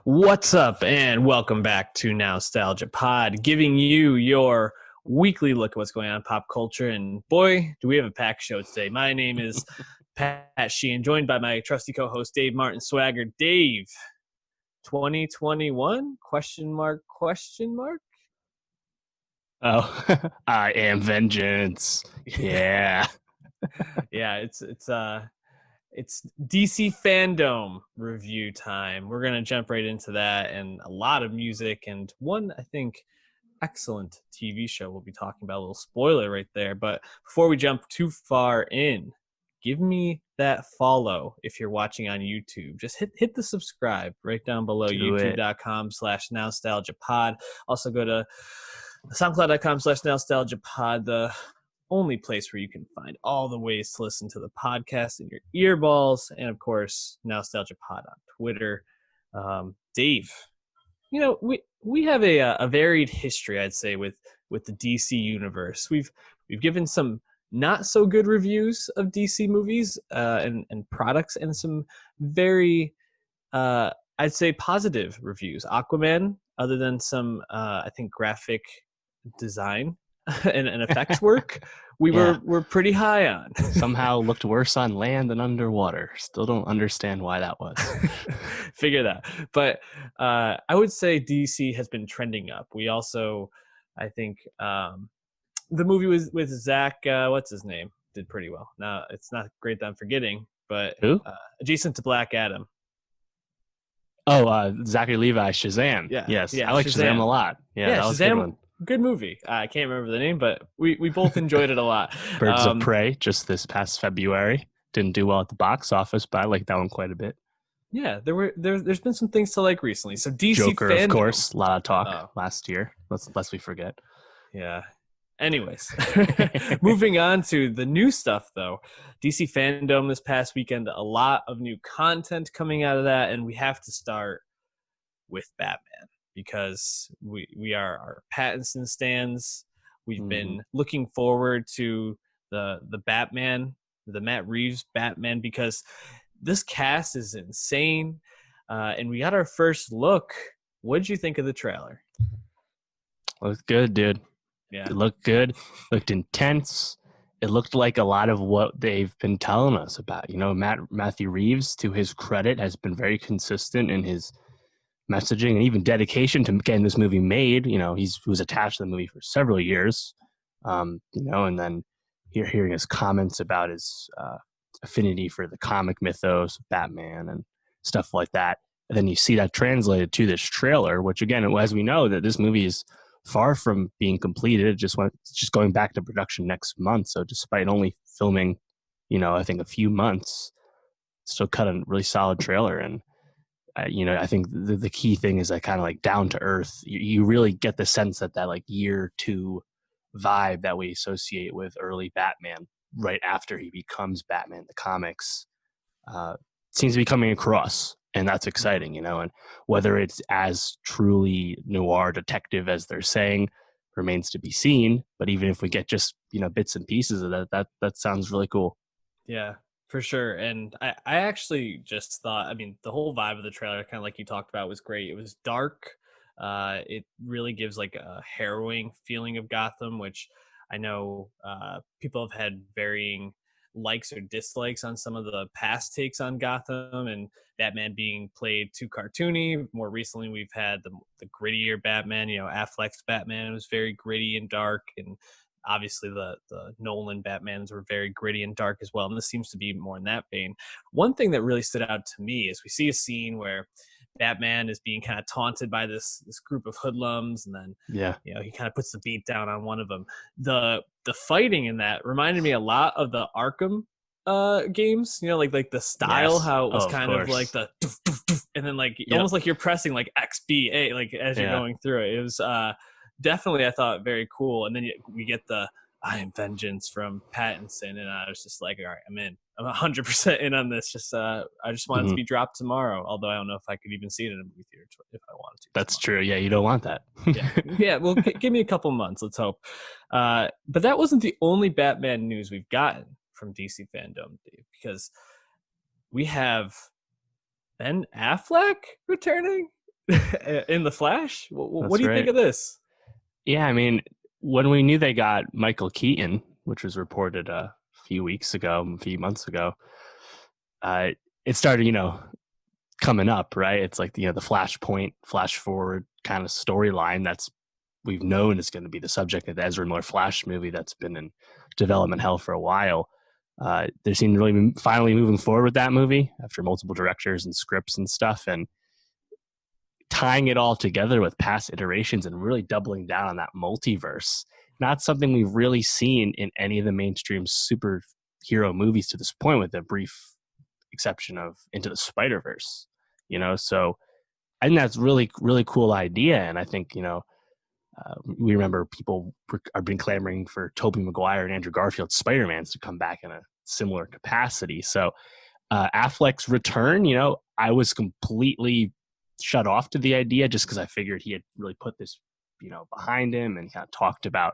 What's up, and welcome back to Nowstalgia Pod, giving you your weekly look at what's going on in pop culture. And boy, do we have a packed show today. My name is Pat Sheehan, joined by my trusty co-host Dave Martin Swagger. Dave, 2021? Question mark? Question mark? Oh, I am vengeance. Yeah. Yeah, it's DC Fandome review time. We're gonna jump right into that, and a lot of music, and one, I think, excellent TV show we'll be talking about. A little spoiler right there. But before we jump too far in, give me that follow if you're watching on YouTube. Just hit the subscribe right down below, Do it. youtube.com/nostalgiapod. Also go to soundcloud.com/nostalgiapod, the only place where you can find all the ways to listen to the podcast in your earballs. And of course, Nostalgia Pod on Twitter. Dave, we have a varied history, I'd say, with the DC universe. We've given some not so good reviews of DC movies and products, and some very I'd say positive reviews. Aquaman, other than some I think graphic design and effects work, we're pretty high on. Somehow looked worse on land than underwater. Still don't understand why that was. Figure that. But I would say DC has been trending up. We also, I think, the movie with Zach, what's his name, did pretty well. Now, it's not great that I'm forgetting, but Who? adjacent to Black Adam. Oh, Zachary Levi, Shazam. Yeah. Yes, Yeah, I like Shazam a lot. Yeah, that was a good one. Good movie. I can't remember the name, but we both enjoyed it a lot. Birds of Prey, just this past February. Didn't do well at the box office, but I like that one quite a bit. Yeah, there's been some things to like recently. So DC Joker, Fandome, of course, a lot of talk last year. Lest we forget. Yeah. Anyways, moving on to the new stuff, though. DC Fandome this past weekend, a lot of new content coming out of that, and we have to start with Batman because we are our Pattinson stans. We've been looking forward to the Batman, the Matt Reeves Batman, because this cast is insane, and we got our first look. What did you think of the trailer? Looked good, dude. Yeah. It looked good. Looked intense. It looked like a lot of what they've been telling us about. Matthew Reeves, to his credit, has been very consistent in his messaging and even dedication to getting this movie made. He was attached to the movie for several years. And then hearing his comments about his affinity for the comic mythos of Batman and stuff like that. And then you see that translated to this trailer, which, again, as we know, that this movie is far from being completed. It's just going back to production next month. So despite only filming, I think a few months, still cut a really solid trailer. And, I think the key thing is that kind of like down to earth. You really get the sense that like year two vibe that we associate with early Batman right after he becomes Batman, the comics, seems to be coming across. And that's exciting, and whether it's as truly noir detective as they're saying remains to be seen. But even if we get just, bits and pieces of that sounds really cool. Yeah, for sure. And I actually just thought, the whole vibe of the trailer, kind of like you talked about, was great. It was dark. It really gives like a harrowing feeling of Gotham, which I know people have had varying likes or dislikes on some of the past takes on Gotham, and Batman being played too cartoony. More recently, we've had the grittier Batman. Affleck's Batman was very gritty and dark, and obviously the Nolan Batmans were very gritty and dark as well. And this seems to be more in that vein. One thing that really stood out to me is we see a scene where Batman is being kind of taunted by this group of hoodlums, and then he kind of puts the beat down on one of them. The fighting in that reminded me a lot of the Arkham games, like the style, how it was kind of like the doof, doof, doof, and then like almost like you're pressing like XBA like as you're going through it. It was definitely, I thought, very cool. And then we get the I am vengeance from Pattinson, and I was just like, all right, I'm in. I'm 100% in on this. I just want it to be dropped tomorrow. Although I don't know if I could even see it in a movie theater if I wanted to. That's true. Yeah, you don't want that. Yeah. Well, give me a couple months. Let's hope. But that wasn't the only Batman news we've gotten from DC Fandome, Dave, because we have Ben Affleck returning in the Flash. What That's do you think right. of this? Yeah, I mean, when we knew they got Michael Keaton, which was reported a few weeks ago, a few months ago, uh, it started, coming up, right? It's like, the Flashpoint, flash forward kind of storyline that's we've known is going to be the subject of the Ezra Miller Flash movie that's been in development hell for a while. They seem to really be finally moving forward with that movie after multiple directors and scripts and stuff, and tying it all together with past iterations and really doubling down on that multiverse. Not something we've really seen in any of the mainstream superhero movies to this point, with a brief exception of Into the Spider-Verse. So I think that's really, really cool idea. And I think, we remember people are been clamoring for Tobey Maguire and Andrew Garfield's Spider-Mans to come back in a similar capacity. So Affleck's return, I was completely shut off to the idea just because I figured he had really put this, behind him, and kind of talked about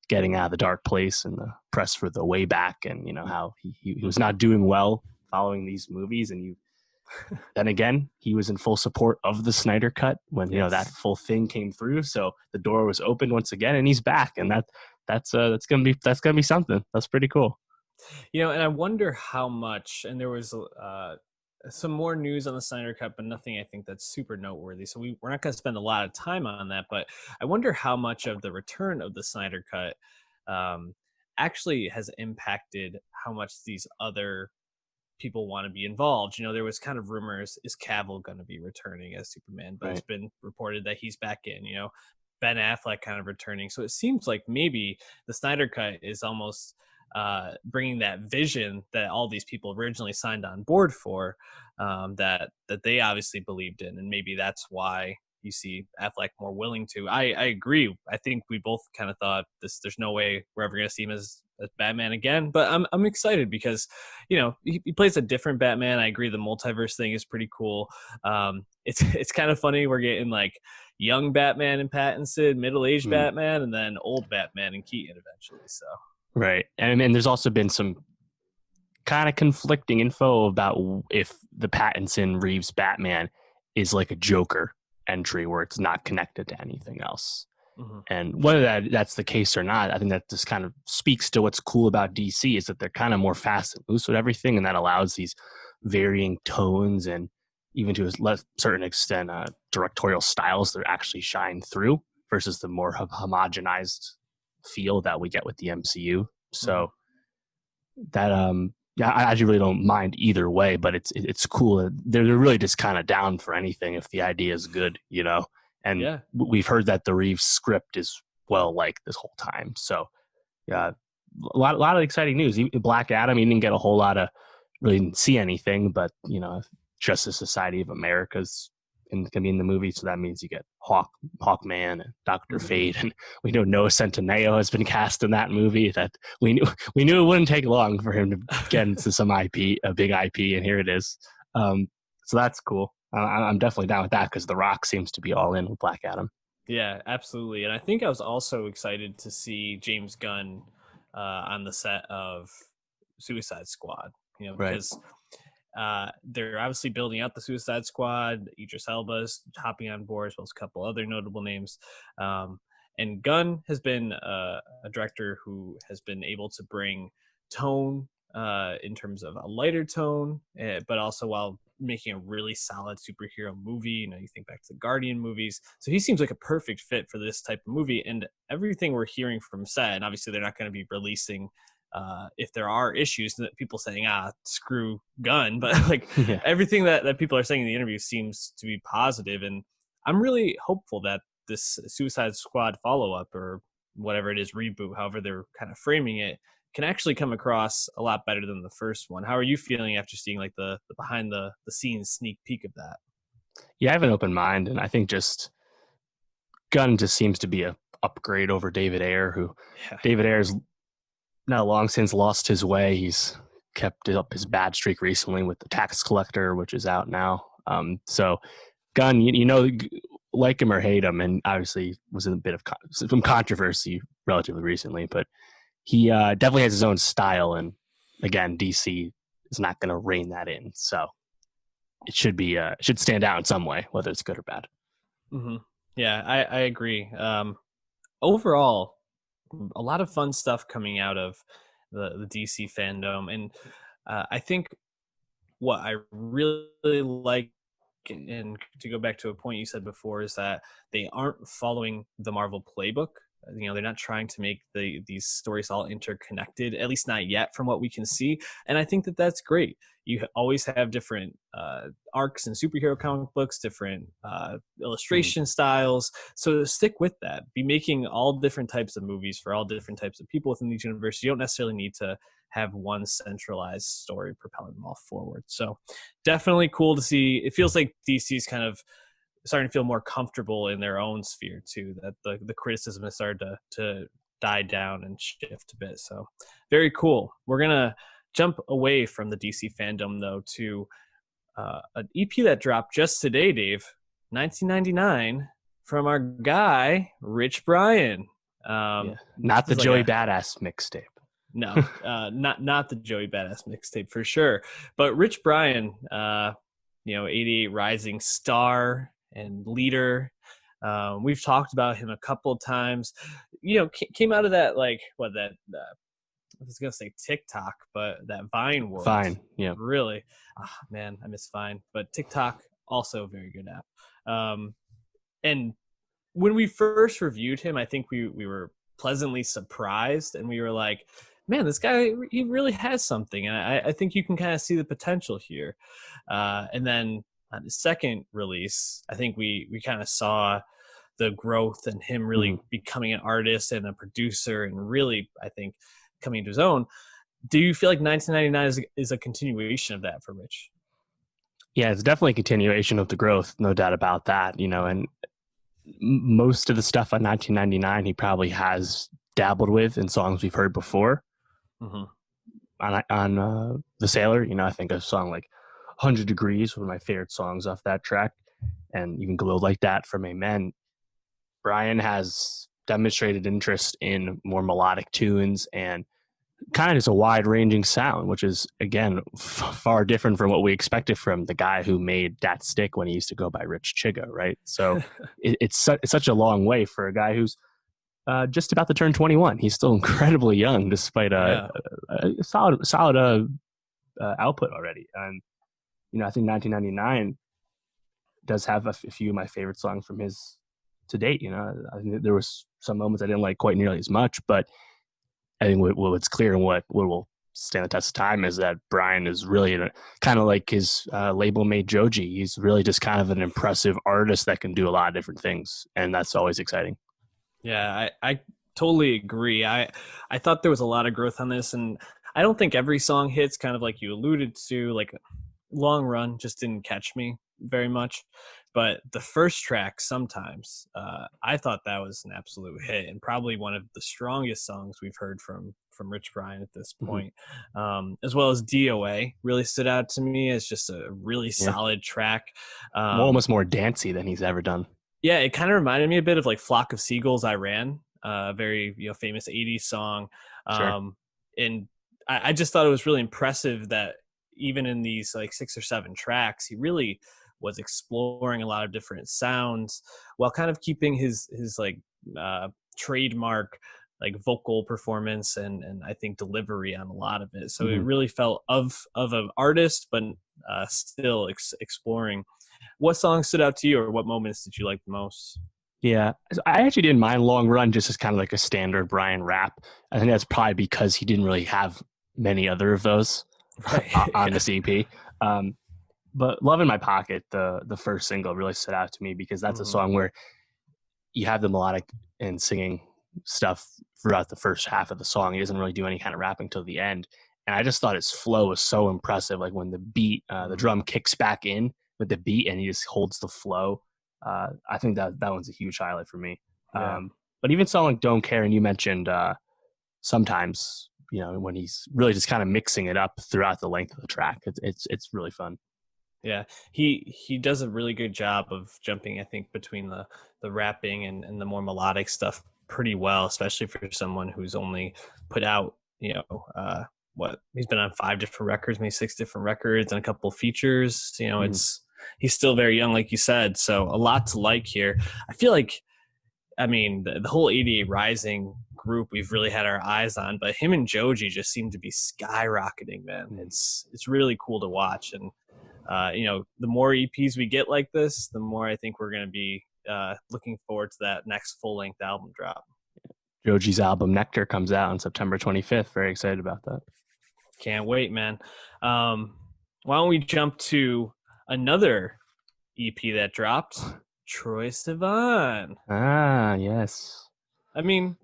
getting out of the dark place and the press for the way back, and how he was not doing well following these movies. And then again, he was in full support of the Snyder Cut when that Yes. full thing came through. So the door was open once again, and he's back, and that's gonna be something. That's pretty cool. And I wonder how much. And there was some more news on the Snyder Cut, but nothing I think that's super noteworthy. So we're not going to spend a lot of time on that. But I wonder how much of the return of the Snyder Cut um, actually has impacted how much these other people want to be involved. There was kind of rumors, is Cavill going to be returning as Superman? But it's Right. been reported that he's back in. Ben Affleck kind of returning. So it seems like maybe the Snyder Cut is almost bringing that vision that all these people originally signed on board for, that they obviously believed in, and maybe that's why you see Affleck more willing to. I agree. I think we both kind of thought this. There's no way we're ever going to see him as Batman again, but I'm excited because he plays a different Batman. I agree the multiverse thing is pretty cool. It's kind of funny we're getting like young Batman and Pattinson, middle-aged Mm. Batman, and then old Batman and Keaton eventually. So Right. And there's also been some kind of conflicting info about if the Pattinson Reeves Batman is like a Joker entry where it's not connected to anything else. mhm. And whether that's the case or not, I think that just kind of speaks to what's cool about DC, is that they're kind of more fast and loose with everything, and that allows these varying tones and even to a certain extent directorial styles that actually shine through versus the more homogenized feel that we get with the MCU. Mhm. So that yeah, I actually really don't mind either way, but it's cool. They're really just kind of down for anything if the idea is good, And Yeah. we've heard that the Reeves script is well liked this whole time. So yeah, a lot of exciting news. Black Adam, he didn't get a whole lot of, really didn't see anything, but Justice Society of America's going to be in the movie, so that means you get Hawkman and Doctor Mhm. Fate, and we know Noah Centineo has been cast in that movie. That we knew it wouldn't take long for him to get into some IP, a big IP, and here it is. So that's cool. I'm definitely down with that because The Rock seems to be all in with Black Adam. Yeah, absolutely. And I think I was also excited to see James Gunn on the set of Suicide Squad, Right. because they're obviously building out the Suicide Squad. Idris Elba's hopping on board, as well as a couple other notable names. Um, and Gunn has been a director who has been able to bring tone in terms of a lighter tone, but also while making a really solid superhero movie. You think back to the Guardian movies. So he seems like a perfect fit for this type of movie. And everything we're hearing from set, and obviously they're not going to be releasing if there are issues that people saying screw Gunn, but like Yeah. everything that people are saying in the interview seems to be positive, and I'm really hopeful that this Suicide Squad follow-up, or whatever it is, reboot, however they're kind of framing it, can actually come across a lot better than the first one. How are you feeling after seeing like the behind the scenes sneak peek of that? Yeah, I have an open mind, and I think just Gunn just seems to be a upgrade over David Ayer, who Yeah. David Ayer's not long since lost his way. He's kept up his bad streak recently with The Tax Collector, which is out now. So Gunn, like him or hate him, and obviously was in a bit of some controversy relatively recently, but he definitely has his own style, and again, DC is not going to rein that in. So it should stand out in some way, whether it's good or bad. Hmm. Yeah, I agree. Overall, a lot of fun stuff coming out of the DC fandom, and I think what I really like, and to go back to a point you said before, is that they aren't following the Marvel playbook. They're not trying to make these stories all interconnected, at least not yet, from what we can see. And I think that that's great. You always have different arcs in superhero comic books, different Mhm. illustration styles. So stick with that. Be making all different types of movies for all different types of people within each universe. You don't necessarily need to have one centralized story propelling them all forward. So definitely cool to see. It feels like DC's kind of starting to feel more comfortable in their own sphere too. That the criticism has started to die down and shift a bit. So very cool. We're gonna jump away from the DC fandom though to an EP that dropped just today, Dave, 1999, from our guy Rich Brian. Yeah, This not the is like Joey a Badass mixtape. no, not the Joey Badass mixtape for sure, but Rich Brian, 88 rising star and leader. We've talked about him a couple of times. Came out of that like what that I was gonna say TikTok, but that Vine world. Fine. Yeah. Really, man, I miss Vine, but TikTok also a very good app. And when we first reviewed him, I think we were pleasantly surprised, and we were like, "Man, this guy he really has something," and I think you can kind of see the potential here. And then on the second release, I think we kind of saw the growth and him Mhm. really becoming an artist and a producer, and really, I think, coming to his own. Do you feel like 1999 is a continuation of that for Rich? Yeah, it's definitely a continuation of the growth, no doubt about that. And most of the stuff on 1999 he probably has dabbled with in songs we've heard before. Mm-hmm. On The Sailor, I think a song like 100 Degrees, one of my favorite songs off that track, and even Glow Like That from Amen. Brian has demonstrated interest in more melodic tunes and kind of just a wide ranging sound, which is, again, far different from what we expected from the guy who made Dat Stick when he used to go by Rich Chiga, right? So it's such a long way for a guy who's just about to turn 21. He's still incredibly young, despite Yeah. a solid output already. And I think 1999 does have a few of my favorite songs from his to date. I think there was some moments I didn't like quite nearly as much, but I think what's clear and what will stand the test of time is that Brian is really kind of like his label mate Joji. He's really just kind of an impressive artist that can do a lot of different things, and that's always exciting. Yeah, I totally agree. I thought there was a lot of growth on this, and I don't think every song hits, kind of like you alluded to. Like Long Run just didn't catch me very much, but the first track sometimes, I thought that was an absolute hit, and probably one of the strongest songs we've heard from Rich Brian at this Mm-hmm. point. As well as DOA really stood out to me as just a really Yeah, solid track. almost more dancey than he's ever done. Yeah, it kind of reminded me a bit of like Flock of Seagulls I Ran, a very famous 80s song. Sure. Um, and I just thought it was really impressive that even in these like 6 or 7 tracks, he really was exploring a lot of different sounds while kind of keeping his like trademark like vocal performance and I think delivery on a lot of it. So it Mm-hmm. really felt of an artist, but still exploring. What song stood out to you, or what moments did you like the most? Yeah, I actually didn't mind Long Run just as kind of like a standard Brian rap. I think that's probably because he didn't really have many other of those Right. on the Yeah. CP. Um, but Love in My Pocket, the first single, really stood out to me because that's a Hmm. song where you have the melodic and singing stuff throughout the first half of the song. He doesn't really do any kind of rapping till the end. And I just thought his flow was so impressive. Like when the beat, the Hmm. drum kicks back in with the beat and he just holds the flow. I think that one's a huge highlight for me. Yeah. But even song like Don't Care, and you mentioned sometimes, when he's really just kind of mixing it up throughout the length of the track, it's really fun. Yeah. He does a really good job of jumping, I think, between the rapping and the more melodic stuff pretty well, especially for someone who's only put out, what he's been on 5 different records, maybe 6 different records and a couple features. Mm-hmm. It's he's still very young, like you said. So a lot to like here. I feel like, I mean, the whole 88 Rising group we've really had our eyes on, but him and Joji just seem to be skyrocketing, man. It's really cool to watch, and the more EPs we get like this, the more I think we're going to be looking forward to that next full length album drop. Joji's album Nectar comes out on September 25th. Very excited about that. Can't wait, man. Why don't we jump to another EP that dropped? Troye Sivan. Ah, yes. I mean,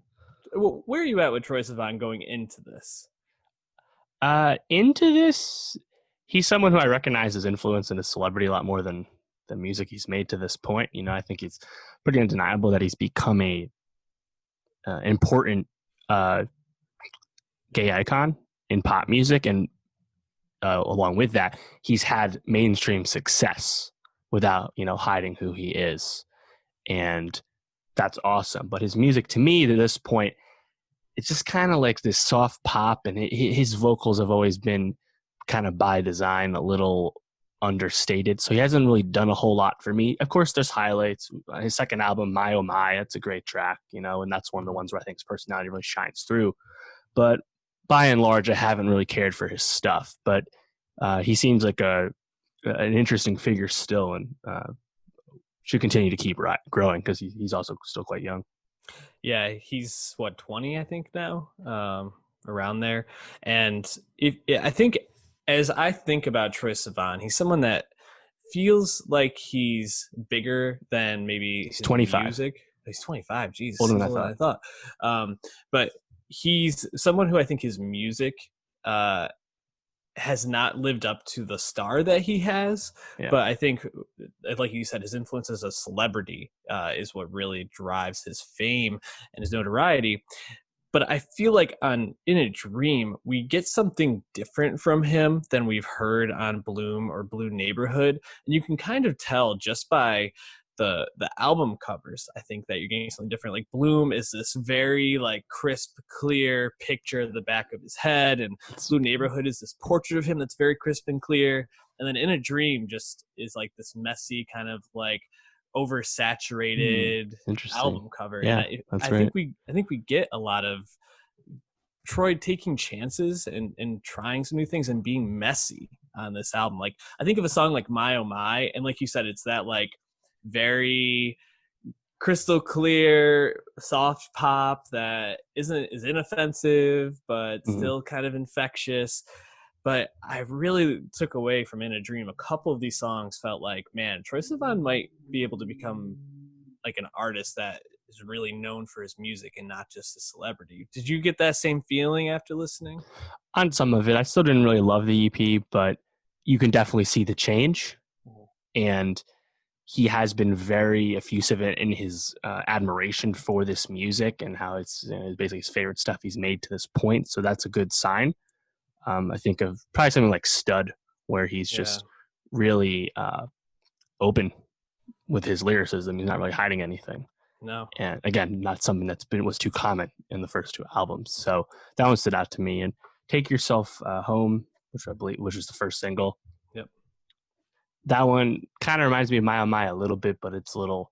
where are you at with Troye Sivan going into this? Into this, he's someone who I recognize his influence and his celebrity a lot more than the music he's made to this point. You know, I think it's pretty undeniable that he's become a important gay icon in pop music, and along with that, he's had mainstream success without, hiding who he is, and that's awesome. But his music, to me, to this point, it's just kind of like this soft pop, and his vocals have always been kind of by design a little understated. So he hasn't really done a whole lot for me. Of course, there's highlights. His second album, My Oh My, that's a great track, and that's one of the ones where I think his personality really shines through. But by and large, I haven't really cared for his stuff. But he seems like an interesting figure still, and should continue to keep growing because he's also still quite young. Yeah, he's 20, I think now, around there. And I think, as I think about Troye Sivan, he's someone that feels like he's bigger than maybe he's 25. Music. He's 25. Jesus, older than I thought. But he's someone who I think his music has not lived up to the star that he has. Yeah. But I think, like you said, his influence as a celebrity is what really drives his fame and his notoriety. But I feel like In a Dream, we get something different from him than we've heard on Bloom or Blue Neighborhood. And you can kind of tell just by the album covers, I think, that you're getting something different. Like Bloom is this very like crisp, clear picture of the back of his head, and Blue Neighborhood is this portrait of him that's very crisp and clear. And then In a Dream just is like this messy kind of like oversaturated album cover. Yeah, and I think we get a lot of Troye taking chances and trying some new things and being messy on this album. Like I think of a song like My Oh My, and like you said, it's that like very crystal clear soft pop that is inoffensive but still kind of infectious. But I really took away from In a Dream, a couple of these songs felt like, man, Troye Sivan might be able to become like an artist that is really known for his music and not just a celebrity. Did you get that same feeling after listening? On some of it, I still didn't really love the EP, but you can definitely see the change. And he has been very effusive in his admiration for this music and how it's basically his favorite stuff he's made to this point. So that's a good sign. I think of probably something like Stud, where he's just really open with his lyricism. He's not really hiding anything. No. And again, not something was too common in the first two albums. So that one stood out to me. And Take Yourself Home, which was the first single. Yep. That one kind of reminds me of My Oh My a little bit, but it's a little,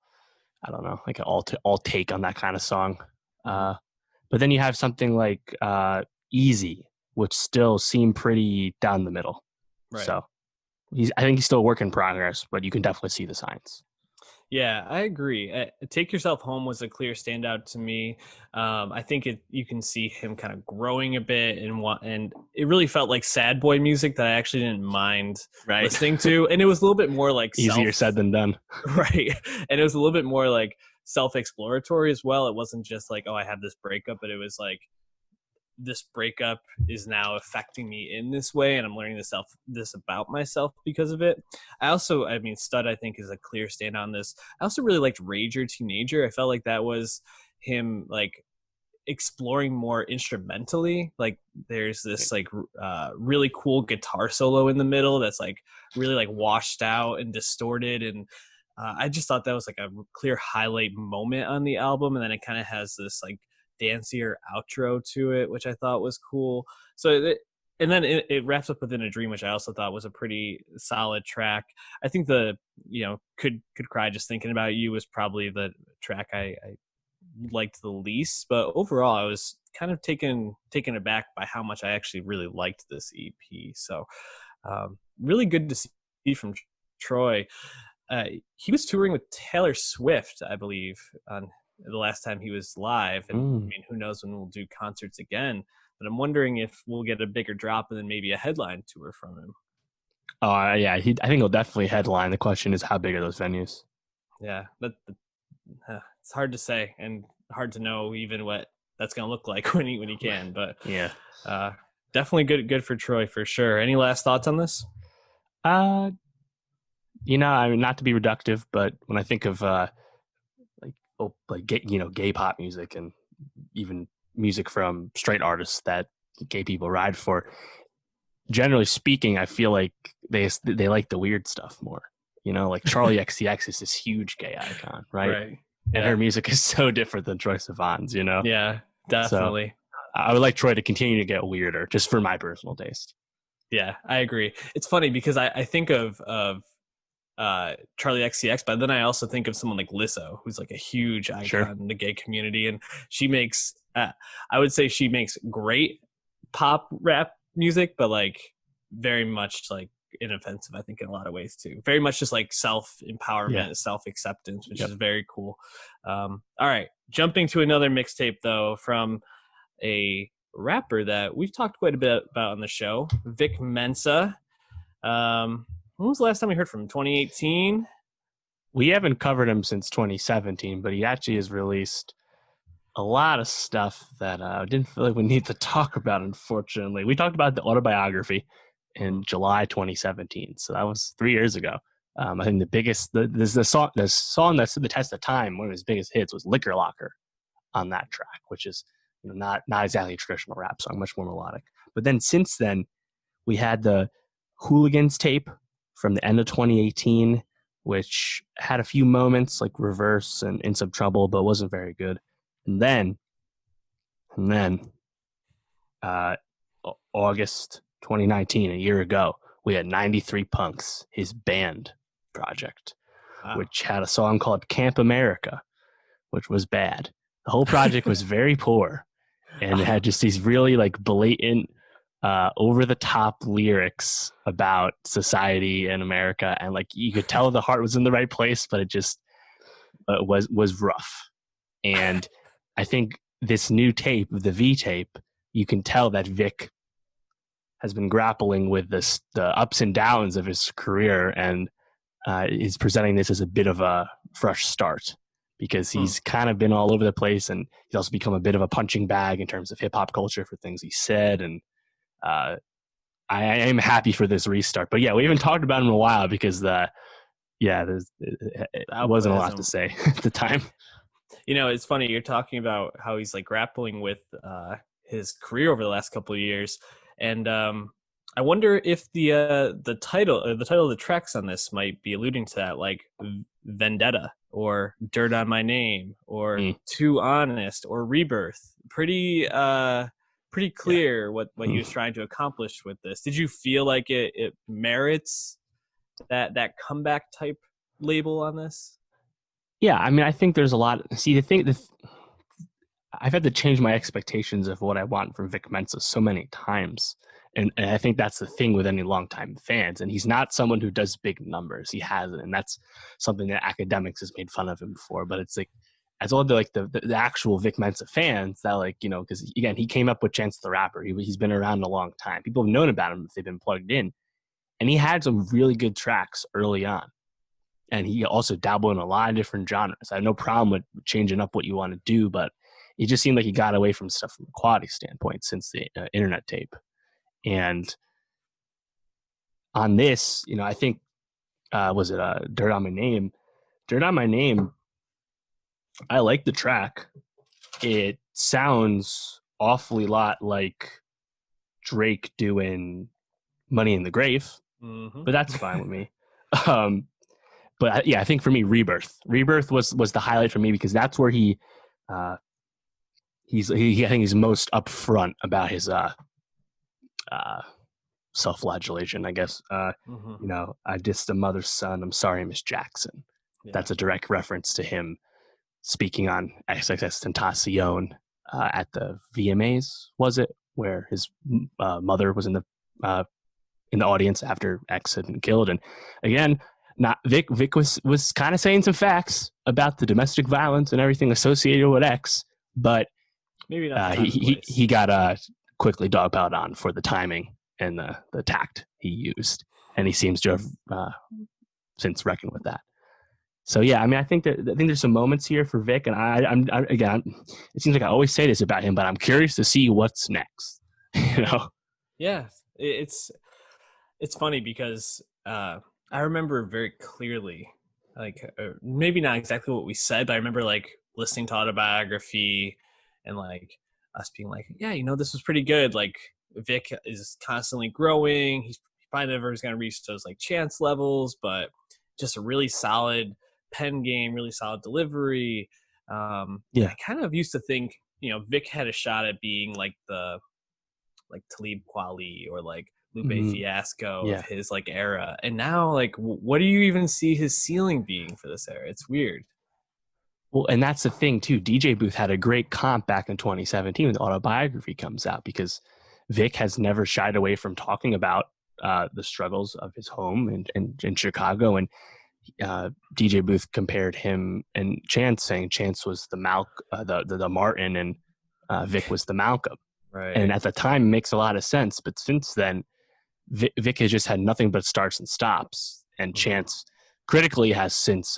I don't know, like an all take on that kind of song. But then you have something like Easy, which still seem pretty down the middle. Right. So I think he's still a work in progress, but you can definitely see the signs. Yeah, I agree. Take Yourself Home was a clear standout to me. I think you can see him kind of growing a bit, and it really felt like sad boy music that I actually didn't mind listening to. And it was a little bit more like easier said than done. Right. And it was a little bit more like self-exploratory as well. It wasn't just like, oh, I had this breakup, but it was like, this breakup is now affecting me in this way, and I'm learning this about myself because of it. Stud, I think, is a clear stand on this. I also really liked Rager Teenager. I felt like that was him like exploring more instrumentally. Like there's this like really cool guitar solo in the middle that's like really like washed out and distorted, and I just thought that was like a clear highlight moment on the album. And then it kind of has this like dancier outro to it, which I thought was cool. So and then it wraps up with "In a Dream," which I also thought was a pretty solid track. I think "Could Cry Just Thinking About You" was probably the track I liked the least, but overall I was kind of taken aback by how much I actually really liked this EP. So really good to see from Troye. He was touring with Taylor Swift, I believe, on the last time he was live, and I mean, who knows when we'll do concerts again, but I'm wondering if we'll get a bigger drop and then maybe a headline tour from him. Oh yeah, I think he'll definitely headline. The question is, how big are those venues? Yeah, it's hard to say and hard to know even what that's going to look like when he can. But yeah, definitely good for Troye for sure. Any last thoughts on this? I mean, not to be reductive, but when I think of gay pop music and even music from straight artists that gay people ride for, generally speaking, I feel like they like the weird stuff more. Like Charlie XCX is this huge gay icon, right? Right. And her music is so different than Troye Sivan's, Yeah, definitely. So I would like Troye to continue to get weirder, just for my personal taste. Yeah, I agree. It's funny because I think of Charlie XCX, but then I also think of someone like Lizzo, who's like a huge icon in the gay community, and she makes I would say she makes great pop rap music, but like very much like inoffensive, I think, in a lot of ways too. Very much just like self-empowerment, self-acceptance, which is very cool. All right, jumping to another mixtape though from a rapper that we've talked quite a bit about on the show, Vic Mensa. When was the last time we heard from him? 2018? We haven't covered him since 2017, but he actually has released a lot of stuff that I didn't feel like we need to talk about, unfortunately. We talked about the autobiography in July 2017, so that was 3 years ago. I think the song that stood the test of time, one of his biggest hits, was Liquor Locker on that track, which is not exactly a traditional rap song, much more melodic. But then since then, we had the Hooligans tape from the end of 2018, which had a few moments like Reverse and In Some Trouble, but wasn't very good. And then August 2019, a year ago, we had 93 Punks, his band project, which had a song called Camp America, which was bad. The whole project was very poor, and it had just these really like blatant, over-the-top lyrics about society and America, and like you could tell the heart was in the right place, but it just was rough. And I think this new tape, the V tape, you can tell that Vic has been grappling with the ups and downs of his career, and is presenting this as a bit of a fresh start, because he's kind of been all over the place, and he's also become a bit of a punching bag in terms of hip hop culture for things he said. And I am happy for this restart. But yeah, we haven't talked about him in a while because there wasn't a lot to say at the time. It's funny, you're talking about how he's like grappling with his career over the last couple of years, and I wonder if the title of the tracks on this might be alluding to that, like Vendetta or Dirt on My Name or Too Honest or Rebirth. Pretty clear what he was trying to accomplish with this. Did you feel like it merits that comeback type label on this? Yeah, I mean, I think there's a lot. See, I've had to change my expectations of what I want from Vic Mensa so many times. And I think that's the thing with any longtime fans. And he's not someone who does big numbers. He hasn't. And that's something that academics has made fun of him for. But it's like, as all the actual Vic Mensa fans that because again, he came up with Chance the Rapper. He's been around a long time. People have known about him if they've been plugged in. And he had some really good tracks early on. And he also dabbled in a lot of different genres. I have no problem with changing up what you want to do, but it just seemed like he got away from stuff from a quality standpoint since the internet tape. And on this, I think, was it Dirt on My Name? Dirt on My Name, I like the track. It sounds awfully lot like Drake doing Money in the Grave, but that's fine with me. But yeah, I think for me, Rebirth was the highlight for me, because that's where I think he's most upfront about his self-flagellation, I guess. Hmm. I dissed a mother's son. I'm sorry, Miss Jackson. Yeah. That's a direct reference to him speaking on XXX Tentacion at the VMAs, was it, where his mother was in the audience after X had been killed. And again, not Vic. Vic was kind of saying some facts about the domestic violence and everything associated with X, but Maybe not the time and he place. got quickly dogpiled on for the timing and the tact he used, and he seems to have since reckoned with that. So yeah, I mean, I think there's some moments here for Vic, and again, it seems like I always say this about him, but I'm curious to see what's next. you know? Yeah, it's funny because I remember very clearly, like maybe not exactly what we said, but I remember like listening to Autobiography and like us being like, yeah, this was pretty good. Like Vic is constantly growing. He probably never is going to reach those like Chance levels, but just a really solid pen game, really solid delivery. And Yeah. I kind of used to think, Vic had a shot at being like the like Talib Kweli or like Lupe Mm-hmm. Fiasco of Yeah. his like era. And now like what do you even see his ceiling being for this era? It's weird. Well, and that's the thing too. DJ Booth had a great comp back in 2017 when the Autobiography comes out, because Vic has never shied away from talking about the struggles of his home in Chicago. And DJ Booth compared him and Chance, saying Chance was the the Martin, and Vic was the Malcolm. And Right. at the time, it makes a lot of sense. But since then, Vic has just had nothing but starts and stops. And Mm-hmm. Chance critically has since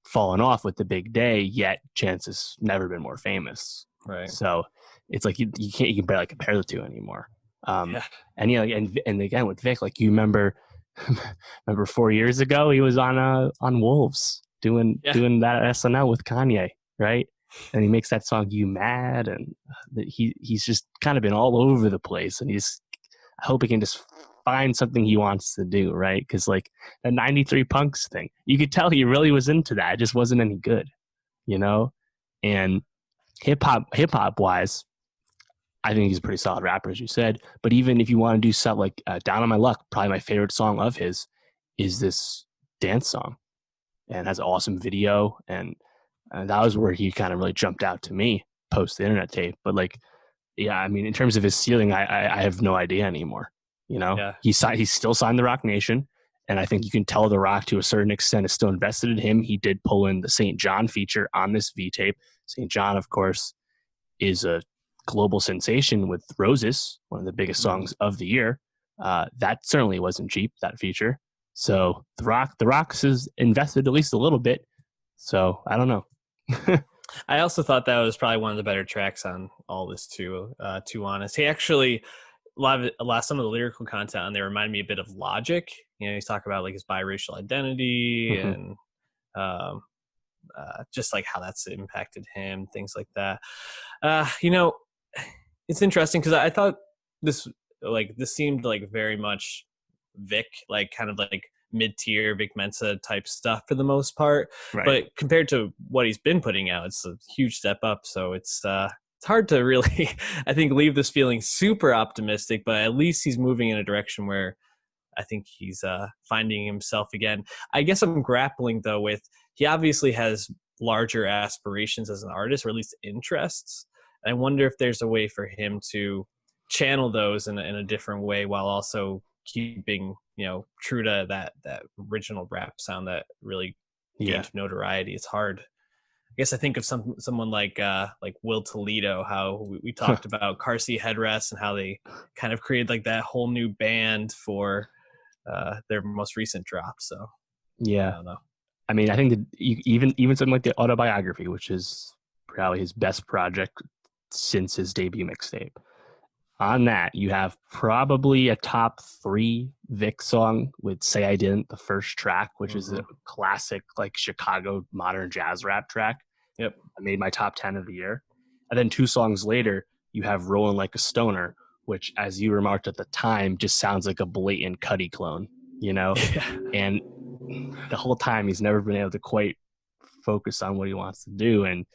fallen off with the big day, yet Chance has never been more famous. Right. So it's like you can barely compare the two anymore. Yeah. And and again with Vic, like you remember 4 years ago he was on Wolves doing Yeah. that SNL with Kanye, right? And he makes that song "You Mad," and he's just kind of been all over the place, and I hope he can just find something he wants to do, right? Because like the '93 Punks thing, you could tell he really was into that. It just wasn't any good, you know. And hip hop wise, I think he's a pretty solid rapper, as you said. But even if you want to do stuff like "Down on My Luck," probably my favorite song of his is this dance song, and has an awesome video. And that was where he kind of really jumped out to me post the internet tape. But like, yeah, I mean, in terms of his ceiling, I have no idea anymore. Yeah. He's still signed the Rock Nation, and I think you can tell the Rock to a certain extent is still invested in him. He did pull in the St. John feature on this V tape. St. John, of course, is a global sensation with Roses, one of the biggest Mm-hmm. songs of the year. That certainly wasn't cheap, that feature. So the Rock's is invested at least a little bit. So I don't know. I also thought that was probably one of the better tracks on all this too. Too honest. He actually some of the lyrical content on there reminded me a bit of Logic. He's talking about like his biracial identity Mhm. and um, just like how that's impacted him, things like that. Uh, you know, it's interesting because I thought this this seemed like very much Vic, like kind of like mid-tier Vic Mensa type stuff for the most part. Right. But compared to what he's been putting out, it's a huge step up. So it's hard to really, I think, leave this feeling super optimistic. But at least he's moving in a direction where I think he's finding himself again. I guess I'm grappling though with he obviously has larger aspirations as an artist, or at least interests. I wonder if there's a way for him to channel those in a different way while also keeping true to that original rap sound that really Yeah. gained notoriety. It's hard. I guess I think of someone like Will Toledo, how we talked about car seat headrests and how they kind of created like that whole new band for their most recent drop. So I Yeah. don't know. I mean, I think that even something like the Autobiography, which is probably his best project since his debut mixtape. On that, you have probably a top 3 Vic song with "Say I Didn't," the first track, which is a Mm-hmm. classic like Chicago modern jazz rap track. Yep. I made my top 10 of the year. And then 2 songs later, you have "Rolling Like a Stoner," which, as you remarked at the time, just sounds like a blatant Cuddy clone, you know? Yeah. And the whole time he's never been able to quite focus on what he wants to do. And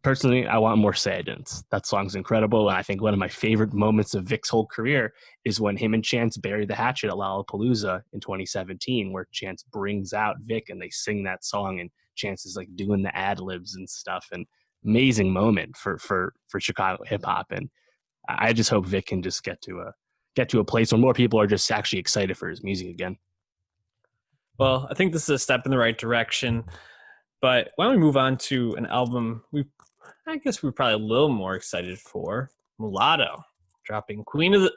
personally, I want more Say I Didn't. That song's incredible. And I think one of my favorite moments of Vic's whole career is when him and Chance bury the hatchet at Lollapalooza in 2017, where Chance brings out Vic and they sing that song, and Chance is like doing the ad libs and stuff. And amazing moment for Chicago hip hop. And I just hope Vic can just get to a place where more people are just actually excited for his music again. Well, I think this is a step in the right direction. But why don't we move on to an album I guess we're probably a little more excited for, Mulatto, dropping Queen of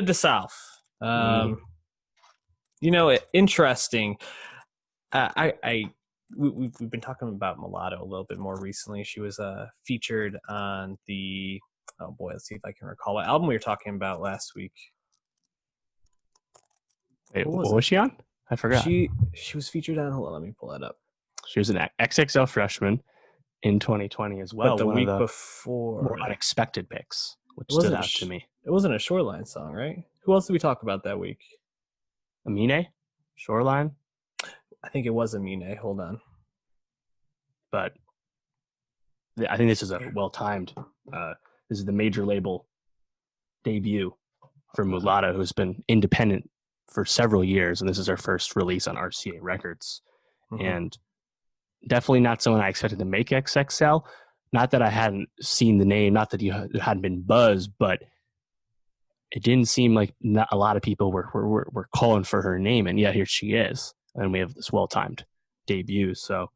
the South. You know, interesting. We've been talking about Mulatto a little bit more recently. She was featured on the, oh boy, let's see if I can recall what album we were talking about last week. Wait, what was she on? I forgot. She was featured on, hold on, let me pull that up. She was an XXL freshman in 2020 as well. But the week before, more unexpected picks, which stood out to me. It wasn't a Shoreline song, right? Who else did we talk about that week? Amine? Shoreline? I think it was Amine. Hold on. But I think this is a well-timed. This is the major label debut for Mulatto, who's been independent for several years, and this is her first release on RCA Records. Mm-hmm. And definitely not someone I expected to make XXL. Not that I hadn't seen the name, not that you hadn't been buzzed, but it didn't seem like not a lot of people were calling for her name, and yet here she is. And we have this well-timed debut. So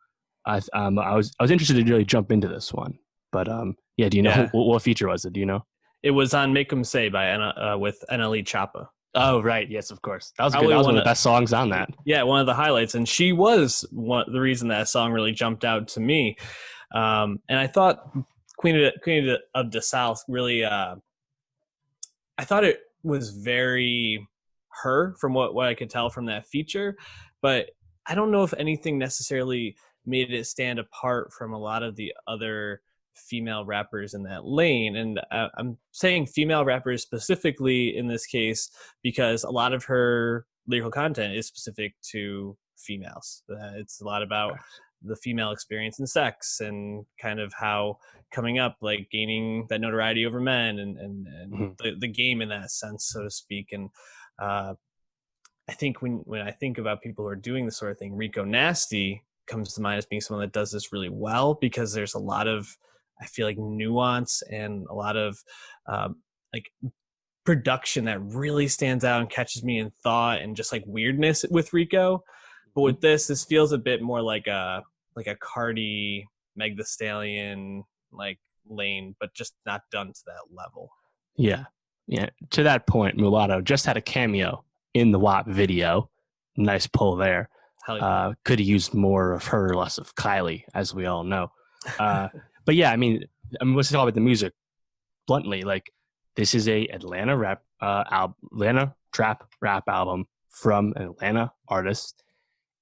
I was interested to really jump into this one. But yeah, do you know what feature was it? Do you know? It was on Make 'Em Say by with NLE Choppa. Oh, right. Yes, of course. That was good. That was one of the best songs on that. Yeah, one of the highlights. And she was the reason that song really jumped out to me. And I thought Queen of the South really, I thought it was very her from what I could tell from that feature. But I don't know if anything necessarily made it stand apart from a lot of the other female rappers in that lane. And I'm saying female rappers specifically in this case because a lot of her lyrical content is specific to females. It's a lot about the female experience in sex and kind of how coming up, like gaining that notoriety over men and mm-hmm. the game in that sense, so to speak. And I think when I think about people who are doing this sort of thing, Rico Nasty comes to mind as being someone that does this really well because there's a lot of, I feel like, nuance and a lot of like production that really stands out and catches me in thought and just like weirdness with Rico. But with this feels a bit more like a Cardi, Meg Thee Stallion like lane, but just not done to that level. Yeah. To that point, Mulatto just had a cameo in the WAP video. Nice pull there. Yeah. Could have used more of her, less of Kylie, as we all know. But yeah, I mean, let's talk about the music bluntly. Like, this is a Atlanta trap rap album from an Atlanta artist,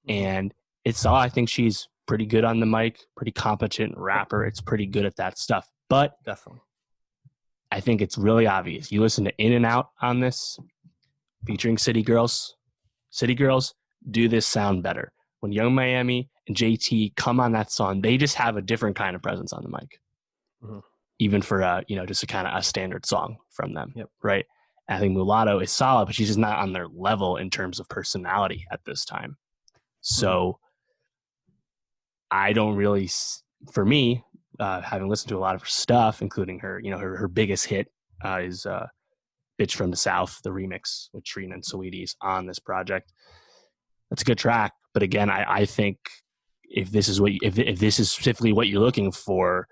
and I think she's pretty good on the mic, pretty competent rapper. It's pretty good at that stuff. But definitely, I think it's really obvious. You listen to In and Out on this, featuring City Girls. City Girls do this sound better. When Young Miami and JT come on that song, they just have a different kind of presence on the mic. Mm-hmm. Even for just a kind of a standard song from them. Yep. Right. And I think Mulatto is solid, but she's just not on their level in terms of personality at this time. So I don't really, for me, having listened to a lot of her stuff, including her, her biggest hit is Bitch from the South, the remix with Trina and Saweetie's on this project. That's a good track. But again, I think if this is if this is specifically what you're looking for,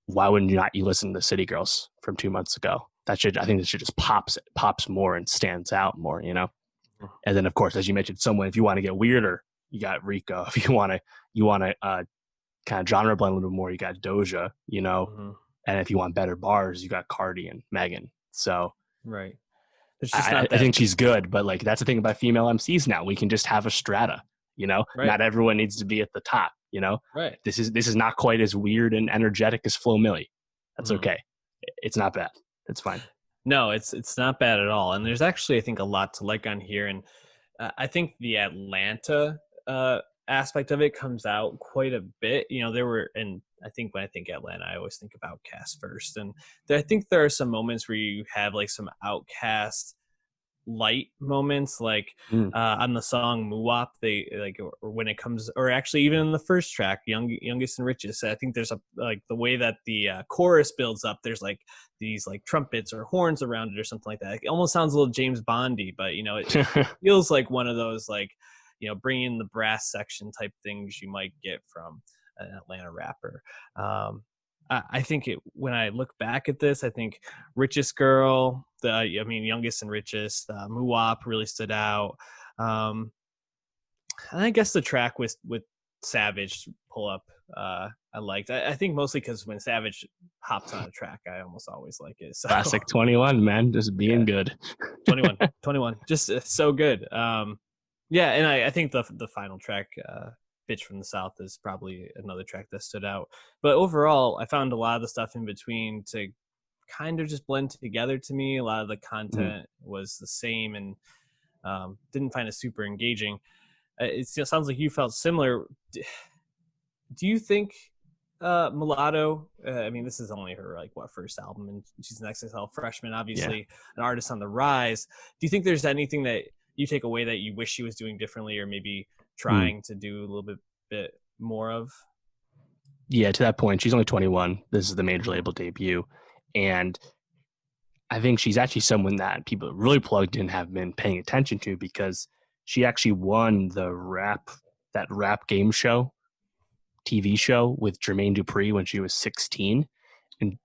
why wouldn't you listen to City Girls from 2 months ago? I think this should just pops more and stands out more, And then of course, as you mentioned, if you want to get weirder, you got Rico. If you want to kind of genre blend a little bit more, you got Doja, And if you want better bars, you got Cardi and Megan. So right. I think she's good, but like that's the thing about female MCs now. We can just have a strata, Right. Not everyone needs to be at the top, Right. This is not quite as weird and energetic as Flo Milli. That's okay. It's not bad. It's fine. No, it's not bad at all. And there's actually, I think, a lot to like on here. And I think the Atlanta aspect of it comes out quite a bit. There were, and I think when I think Atlanta, I always think of Outkast first, and I think there are some moments where you have like some Outkast light moments, like Mm. on the song "Muwap," they like, or when it comes, or actually even in the first track, Youngest and Richest. I think there's a like the way that the chorus builds up. There's like these like trumpets or horns around it or something like that. It almost sounds a little James Bondy, but it feels like one of those like bring in the brass section type things you might get from an Atlanta rapper. I think when I look back at this, I think Richest Girl, Youngest and Richest, Muwap really stood out. And I guess the track with Savage, Pull Up, I liked. I think mostly because when Savage hops on a track, I almost always like it. So. Classic 21, man, just being good. 21, just so good. Yeah, and I think the final track, Bitch from the South, is probably another track that stood out. But overall, I found a lot of the stuff in between to kind of just blend together to me. A lot of the content was the same, and didn't find it super engaging. It sounds like you felt similar. Do you think Mulatto, this is only her first album, and she's an XXL freshman, obviously an artist on the rise. Do you think there's anything that you take away that you wish she was doing differently, or maybe trying to do a little bit more of? Yeah, to that point, she's only 21. This is the major label debut, and I think she's actually someone that people really plugged in have been paying attention to, because she actually won that rap game show, TV show with Jermaine Dupri when she was 16, and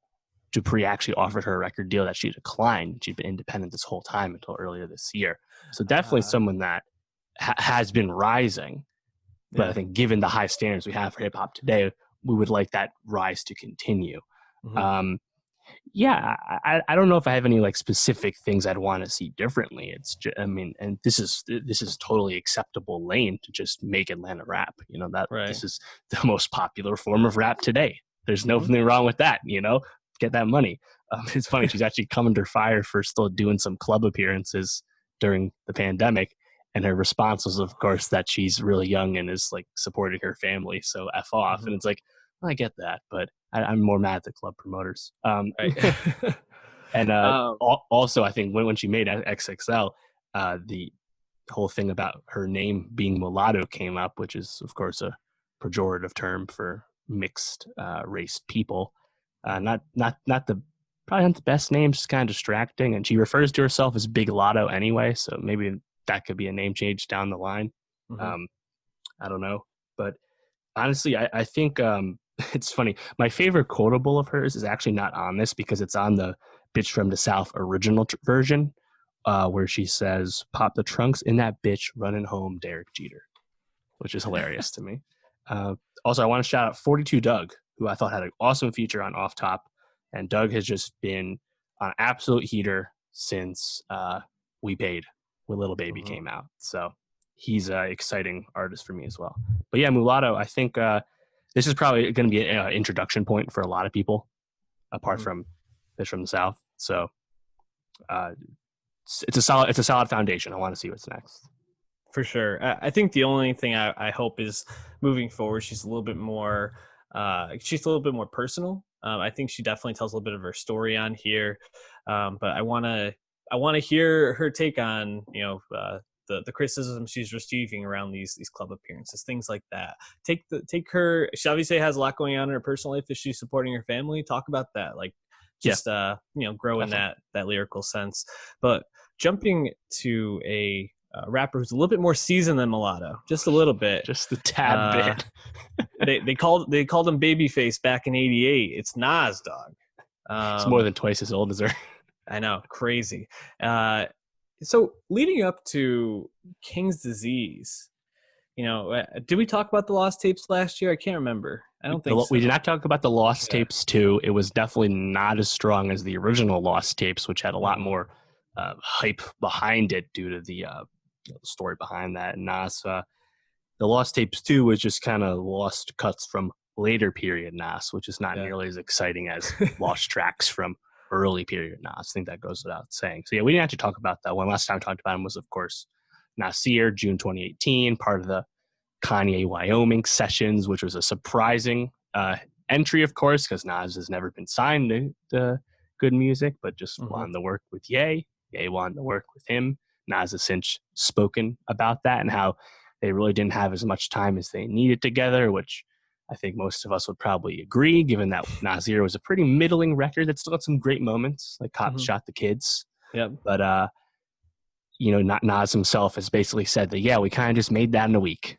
Dupri actually offered her a record deal that she declined. She'd been independent this whole time until earlier this year. So definitely someone that has been rising. But I think given the high standards we have for hip hop today, we would like that rise to continue. I don't know if I have any specific things I'd want to see differently. It's just, and this is totally acceptable lane to just make Atlanta rap. This is the most popular form of rap today. There's nothing wrong with that. Get that money. It's funny. She's actually come under fire for still doing some club appearances during the pandemic. And her response was, of course, that she's really young and is supporting her family. So F off. And it's I get that, but I'm more mad at the club promoters. Right. And also, I think when she made XXL, the whole thing about her name being Mulatto came up, which is, of course, a pejorative term for mixed race people. Not the probably not the best name, just kind of distracting. And she refers to herself as Big Lotto anyway, so maybe that could be a name change down the line. I don't know, but honestly, I think it's funny. My favorite quotable of hers is actually not on this, because it's on the Bitch from the South original version, where she says, "Pop the trunks in that bitch running home, Derek Jeter," which is hilarious to me. Also, I want to shout out 42 Doug, who I thought had an awesome feature on Off Top. And Doug has just been on absolute heater since We Paid, when Little Baby came out. So he's an exciting artist for me as well. But yeah, Mulatto, I think this is probably going to be an introduction point for a lot of people, apart from Fish from the South. So it's a solid foundation. I want to see what's next. For sure. I think the only thing I hope is moving forward, she's a little bit more personal. I think she definitely tells a little bit of her story on here. But I want to hear her take on, the criticism she's receiving around these club appearances, things like that. Take her. She obviously has a lot going on in her personal life. Is she supporting her family? Talk about that. Grow in that lyrical sense. But jumping to a rapper who's a little bit more seasoned than Mulatto, just a little bit, just a tad bit. they called him Babyface back in '88. It's Nas, dog. It's more than twice as old as her. I know, crazy. So leading up to King's Disease, did we talk about the Lost Tapes last year? I can't remember. I don't think so. We did not talk about the Lost Tapes 2. It was definitely not as strong as the original Lost Tapes, which had a lot more hype behind it due to the story behind that. And Nas, the Lost Tapes 2 was just kind of lost cuts from later period Nas, which is not nearly as exciting as lost tracks from early period Nas. I think that goes without saying. So yeah, we didn't have to talk about that one. Last time I talked about him was, of course, Nasir, June 2018, part of the Kanye Wyoming sessions, which was a surprising entry, of course, because Nas has never been signed to good music, but just wanted to work with Ye. Ye wanted to work with him. Nas has since spoken about that and how they really didn't have as much time as they needed together, which I think most of us would probably agree, given that Nasir was a pretty middling record that still had some great moments, like Cops Shot the Kids. Yep. But, Nas himself has basically said that, yeah, we kind of just made that in a week.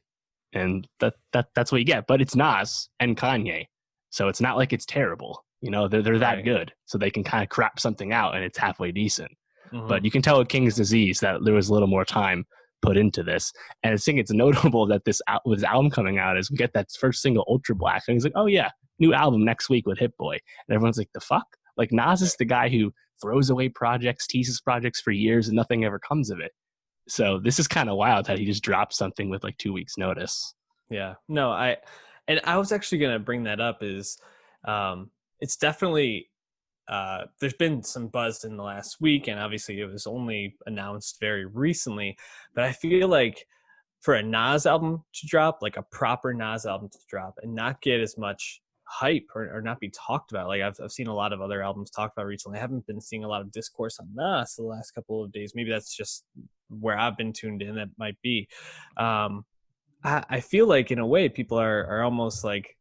And that's what you get. But it's Nas and Kanye. So it's not like it's terrible. They're that good. So they can kind of crap something out and it's halfway decent. But you can tell with King's Disease that there was a little more time put into this. And I think it's notable that with this album coming out is we get that first single, Ultra Black. And he's like, oh yeah, new album next week with Hit Boy. And everyone's like, the fuck? Like Nas is the guy who throws away projects, teases projects for years and nothing ever comes of it. So this is kind of wild that he just dropped something with like 2 weeks notice. Yeah, no, I was actually going to bring that up is it's definitely there's been some buzz in the last week, and obviously it was only announced very recently, but I feel like for a Nas album to drop, like a proper Nas album to drop and not get as much hype or not be talked about, like I've seen a lot of other albums talked about recently. I haven't been seeing a lot of discourse on Nas the last couple of days. Maybe that's just where I've been tuned in. That might be. I feel like in a way people are almost like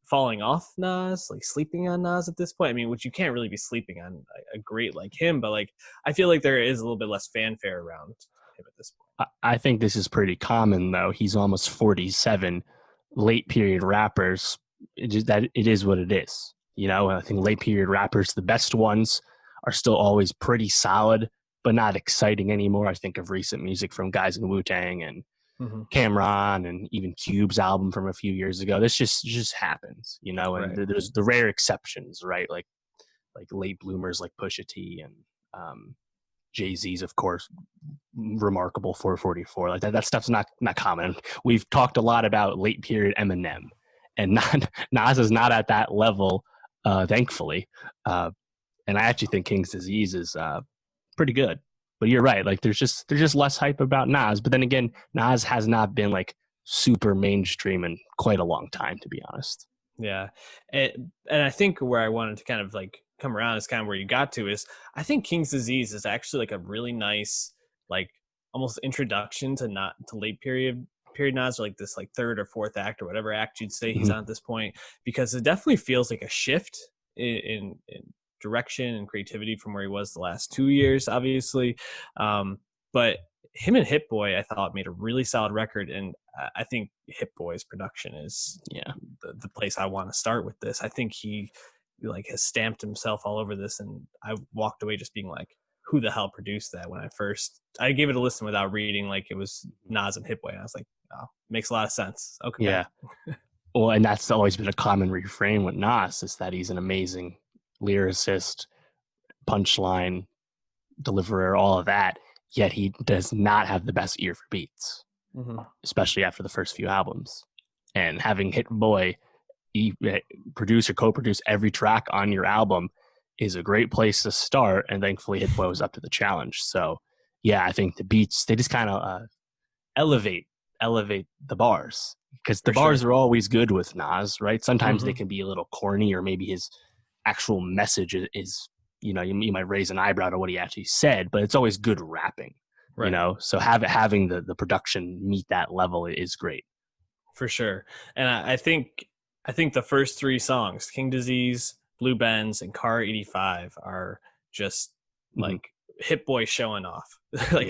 falling off Nas, like sleeping on Nas at this point. I mean, which you can't really be sleeping on a great like him, but like I feel like there is a little bit less fanfare around him at this point. I think this is pretty common though. He's almost 47. Late period rappers, it is what it is. I think late period rappers, the best ones, are still always pretty solid, but not exciting anymore. I think of recent music from guys in Wu-Tang and Cameron and even Cube's album from a few years ago. This just happens, and there's the rare exceptions, right? Like late bloomers like Pusha T and Jay-Z's, of course, remarkable 444. Like that stuff's not common. We've talked a lot about late period Eminem, and Nas is not at that level, thankfully. And I actually think King's Disease is pretty good. But you're right. Like there's just less hype about Nas. But then again, Nas has not been like super mainstream in quite a long time, to be honest. Yeah, and I think where I wanted to kind of like come around is kind of where you got to is I think King's Disease is actually like a really nice like almost introduction to late period Nas, or like this like third or fourth act or whatever act you'd say he's on at this point, because it definitely feels like a shift in direction and creativity from where he was the last 2 years, obviously. But him and Hit Boy, I thought, made a really solid record, and I think Hit Boy's production is the place I want to start with this. I think he like has stamped himself all over this, and I walked away just being like, who the hell produced that? When I gave it a listen without reading, like it was Nas and Hit Boy, and I was like, oh, makes a lot of sense. Okay. Yeah. Well, and that's always been a common refrain with Nas, is that he's an amazing lyricist, punchline deliverer, all of that, yet he does not have the best ear for beats, especially after the first few albums. And having Hit Boy produce or co-produce every track on your album is a great place to start, and thankfully Hit Boy was up to the challenge. So yeah, I think the beats, they just kind of elevate the bars, because the bars are always good with Nas, right? Sometimes they can be a little corny, or maybe his actual message is you might raise an eyebrow to what he actually said, but it's always good rapping, right? So having the production meet that level is great. For sure. And I think the first three songs, King Disease, Blue Benz, and Car 85, are just like Hit Boy showing off,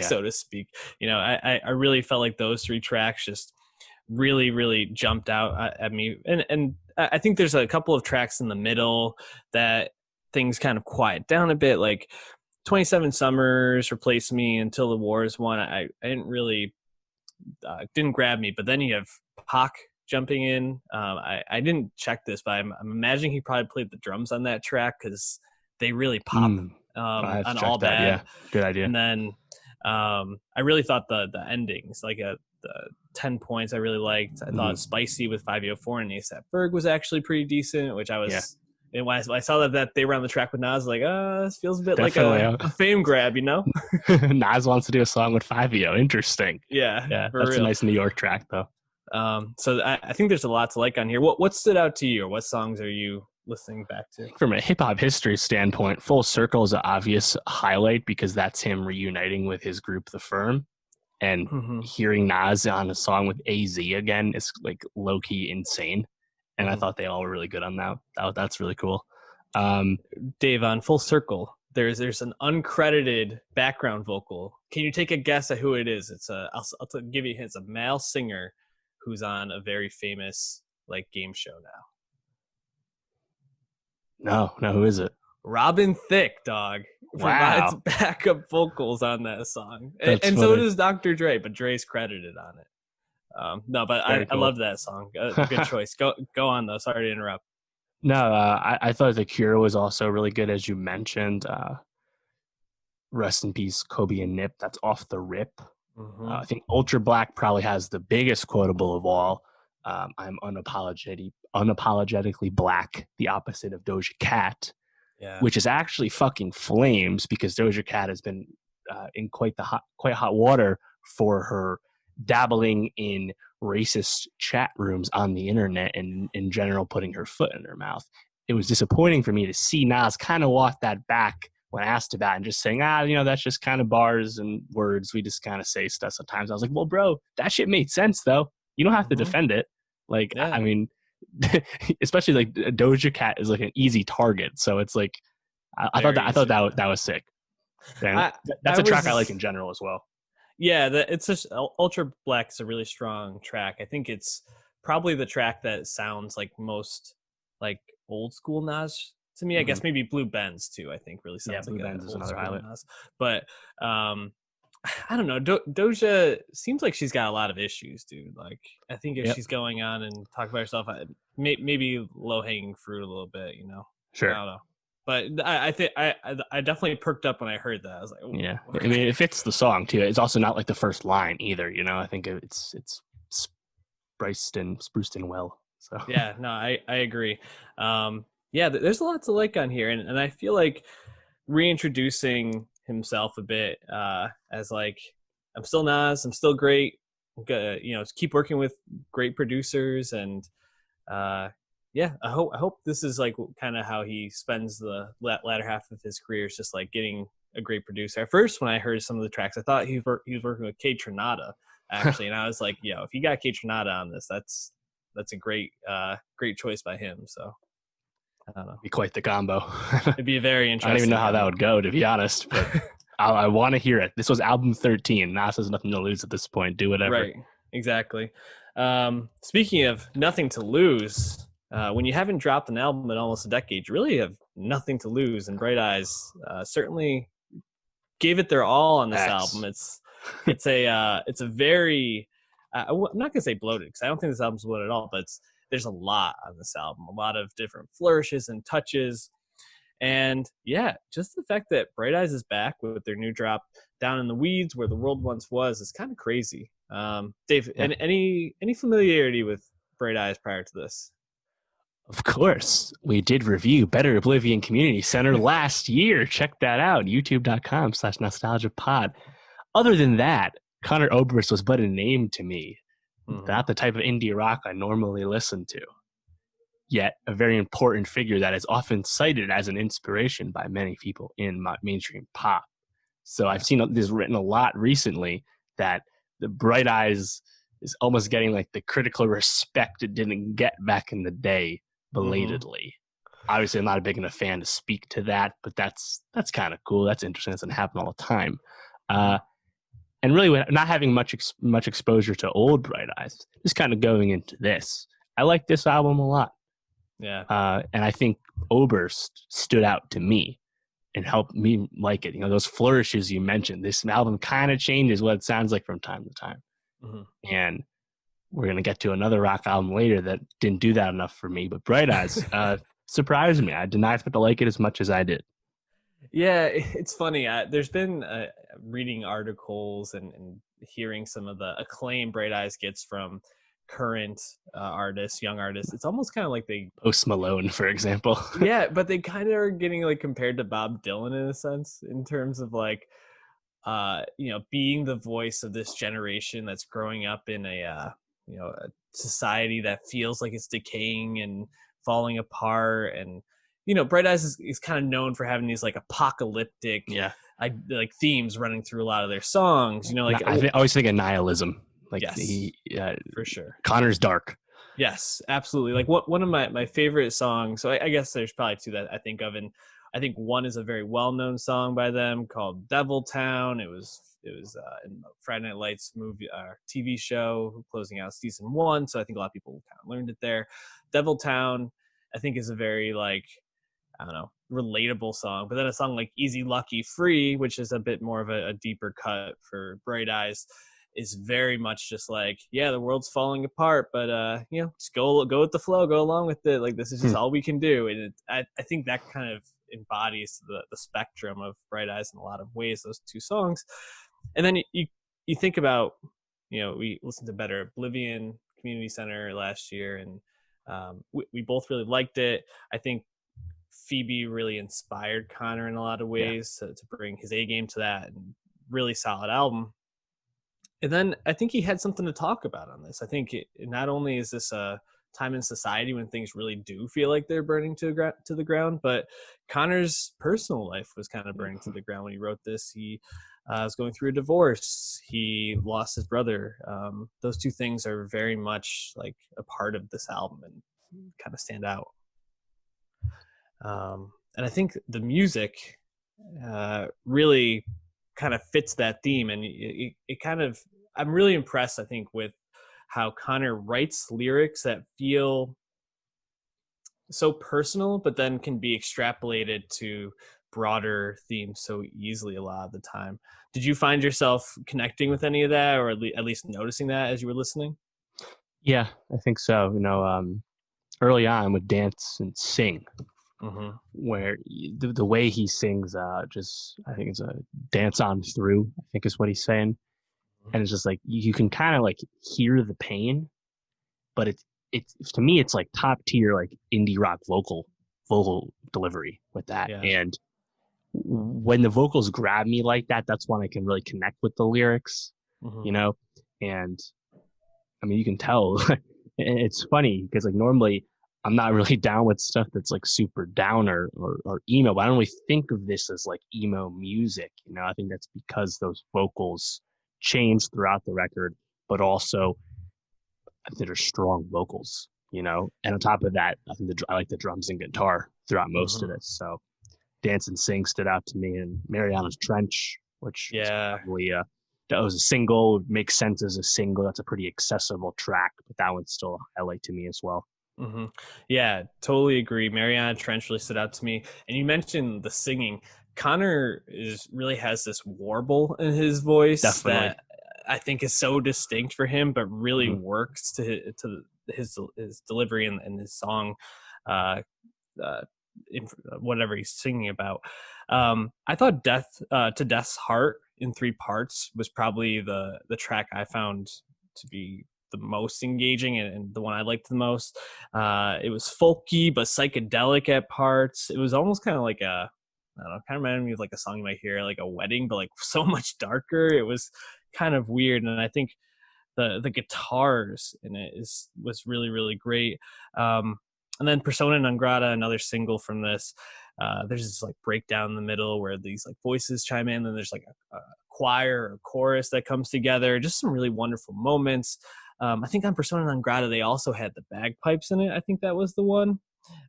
so to speak. I really felt like those three tracks just really, really jumped out at me. And I think there's a couple of tracks in the middle that things kind of quiet down a bit, like 27 Summers, Replace Me, Until the Wars one. I didn't really didn't grab me, but then you have Pac jumping in. I didn't check this, but I'm imagining he probably played the drums on that track, because they really pop on All Bad. Yeah, good idea. And then I really thought the endings, like the 10 points, I really liked. I thought Spicy with 504 and ASAP Ferg was actually pretty decent, which I was. And when I saw that they were on the track with Nas, like, this feels a bit definitely like a fame grab, Nas wants to do a song with 5 Interesting. Yeah, that's real. a nice New York track, though. So I think there's a lot to like on here. What stood out to you, or what songs are you listening back to? From a hip hop history standpoint, Full Circle is an obvious highlight because that's him reuniting with his group, The Firm, and Mm-hmm. hearing Nas on a song with AZ again is like low key insane. And I Mm-hmm. thought they all were really good on that's really cool. Dave, on Full Circle, there's an uncredited background vocal. Can you take a guess at who it is? I'll give you hints. A male singer who's on a very famous like game show now. No, who is it? Robin Thicke, dog, provides Wow, backup vocals on that song, that's and so funny. does Dr. Dre, but Dre's credited on it. No, but Very I cool. love that song. Good choice. Go on though. Sorry to interrupt. No, I thought The Cure was also really good, as you mentioned. Rest in peace, Kobe and Nip. That's off the rip. Mm-hmm. I think Ultra Black probably has the biggest quotable of all. I'm unapologetically black, the opposite of Doja Cat, Yeah. which is actually fucking flames because Doja Cat has been in quite hot water for her dabbling in racist chat rooms on the internet and in general putting her foot in her mouth. It was disappointing for me to see Nas kind of walk that back when asked about and just saying, that's just kind of bars and words. We just kind of say stuff sometimes. I was like, well, bro, that shit made sense though. You don't have to defend it. Like, Yeah. I mean, especially like Doja Cat is like an easy target. So it's like, I thought that was sick. That's a track I like in general as well. Yeah, it's just Ultra Black is a really strong track. I think it's probably the track that sounds like most like old school Nas to me. I guess maybe Blue Benz too. I think really sounds like Blue Benz is another highlight. Nas. But I don't know. Doja seems like she's got a lot of issues, dude. Like I think if she's going on and talking about herself, maybe low hanging fruit a little bit. Sure. I don't know. But I think I definitely perked up when I heard that. I was like, ooh. Yeah. I mean, it fits the song too. It's also not like the first line either. I think it's spruced in well. So yeah, no, I agree. Yeah, there's a lot to like on here, and I feel like reintroducing himself a bit as like I'm still Nas, I'm still great. Keep working with great producers and. Yeah, I hope this is like kind of how he spends the latter half of his career, is just like getting a great producer. At first, when I heard some of the tracks, I thought he was working with K Tronada actually, and I was like, if you got K Tronada on this, that's a great choice by him. So I don't know, be quite the combo. It'd be a very interesting. I don't even know how that would go, to be honest, but I want to hear it. This was album 13. Nas has nothing to lose at this point. Do whatever. Right, exactly. Speaking of nothing to lose. When you haven't dropped an album in almost a decade, you really have nothing to lose. And Bright Eyes certainly gave it their all on this album. It's a very I'm not gonna say bloated because I don't think this album's bloated at all, but there's a lot on this album, a lot of different flourishes and touches. And yeah, just the fact that Bright Eyes is back with their new drop, Down in the Weeds, Where the World Once Was, is kind of crazy. Dave, any familiarity with Bright Eyes prior to this? Of course, we did review Better Oblivion Community Center last year. Check that out, youtube.com/nostalgiapod. Other than that, Conor Oberst was but a name to me, not the type of indie rock I normally listen to. Yet a very important figure that is often cited as an inspiration by many people in mainstream pop. So I've seen this written a lot recently that the Bright Eyes is almost getting like the critical respect it didn't get back in the day. Belatedly. Obviously, I'm not a big enough fan to speak to that, but that's kind of cool. That's interesting. It doesn't happen all the time. And really, not having much exposure to old Bright Eyes, just kind of going into this, I like this album a lot. Yeah. And I think Oberst stood out to me and helped me like it. Those flourishes you mentioned, this album kind of changes what it sounds like from time to time. And we're going to get to another rock album later that didn't do that enough for me. But Bright Eyes surprised me. I did not expect to like it as much as I did. Yeah, it's funny. There's been reading articles and hearing some of the acclaim Bright Eyes gets from current artists, young artists. It's almost kind of like they... Post Malone, for example. Yeah, but they kind of are getting like compared to Bob Dylan in a sense, in terms of like, being the voice of this generation that's growing up in a a society that feels like it's decaying and falling apart. And Bright Eyes is kind of known for having these like apocalyptic Yeah. like themes running through a lot of their songs. Like I always think of nihilism. Like yes, for sure. Connor's dark. Yes, absolutely. Like one of my favorite songs. So I guess there's probably two that I think of, and I think one is a very well known song by them called "Devil Town." It was in the Friday Night Lights movie TV show closing out season 1. So I think a lot of people kind of learned it there. "Devil Town," I think, is a very like, I don't know, relatable song. But then a song like "Easy Lucky Free," which is a bit more of a deeper cut for Bright Eyes, is very much just like, yeah, the world's falling apart, but just go with the flow, go along with it. Like, this is just all we can do. And I think that kind of embodies the spectrum of Bright Eyes in a lot of ways, those two songs. And then you think about, we listened to Better Oblivion Community Center last year, and we both really liked it. I think Phoebe really inspired Connor in a lot of ways to bring his A game to that, and really solid album. And then I think he had something to talk about on this. I think not only is this a time in society when things really do feel like they're burning to the ground, but Connor's personal life was kind of burning to the ground when he wrote this. He was going through a divorce. He lost his brother. Those two things are very much like a part of this album and kind of stand out. And I think the music really kind of fits that theme, and it kind of, I'm really impressed, I think, with how Connor writes lyrics that feel so personal, but then can be extrapolated to broader themes so easily a lot of the time. Did you find yourself connecting with any of that, or at least noticing that as you were listening? Yeah, I think so. Early on with Dance and Sing, where the way he sings, I think it's a dance on through, I think is what he's saying. And it's just like, you can kind of like hear the pain, but it's to me, it's like top tier, like indie rock vocal delivery with that. Yeah. And when the vocals grab me like that, that's when I can really connect with the lyrics, and I mean, you can tell. It's funny because like normally I'm not really down with stuff that's like super downer or emo, but I don't really think of this as like emo music. I think that's because those vocals change throughout the record, but also I think they're strong vocals, and on top of that, I think I like the drums and guitar throughout most of this. So Dance and Sing stood out to me, and Mariana's Trench, which is probably that was a single, makes sense as a single. That's a pretty accessible track, but that one's still a highlight to me as well. Yeah, totally agree. Mariana Trench really stood out to me. And you mentioned the singing. Connor really has this warble in his voice that I think is so distinct for him, but really works to his delivery and his song, in whatever he's singing about. I thought To Death's Heart in 3 parts was probably the track I found to be the most engaging and the one I liked the most. It was folky but psychedelic at parts. It was almost kind of like I don't know, kind of reminded me of like a song you might hear like a wedding, but like so much darker. It was kind of weird, and I think the guitars in it was really, really great. And then Persona Non Grata, another single from this. There's this like breakdown in the middle where these like voices chime in, and there's like a choir or chorus that comes together. Just some really wonderful moments. I think on Persona Non Grata they also had the bagpipes in it. I think that was the one.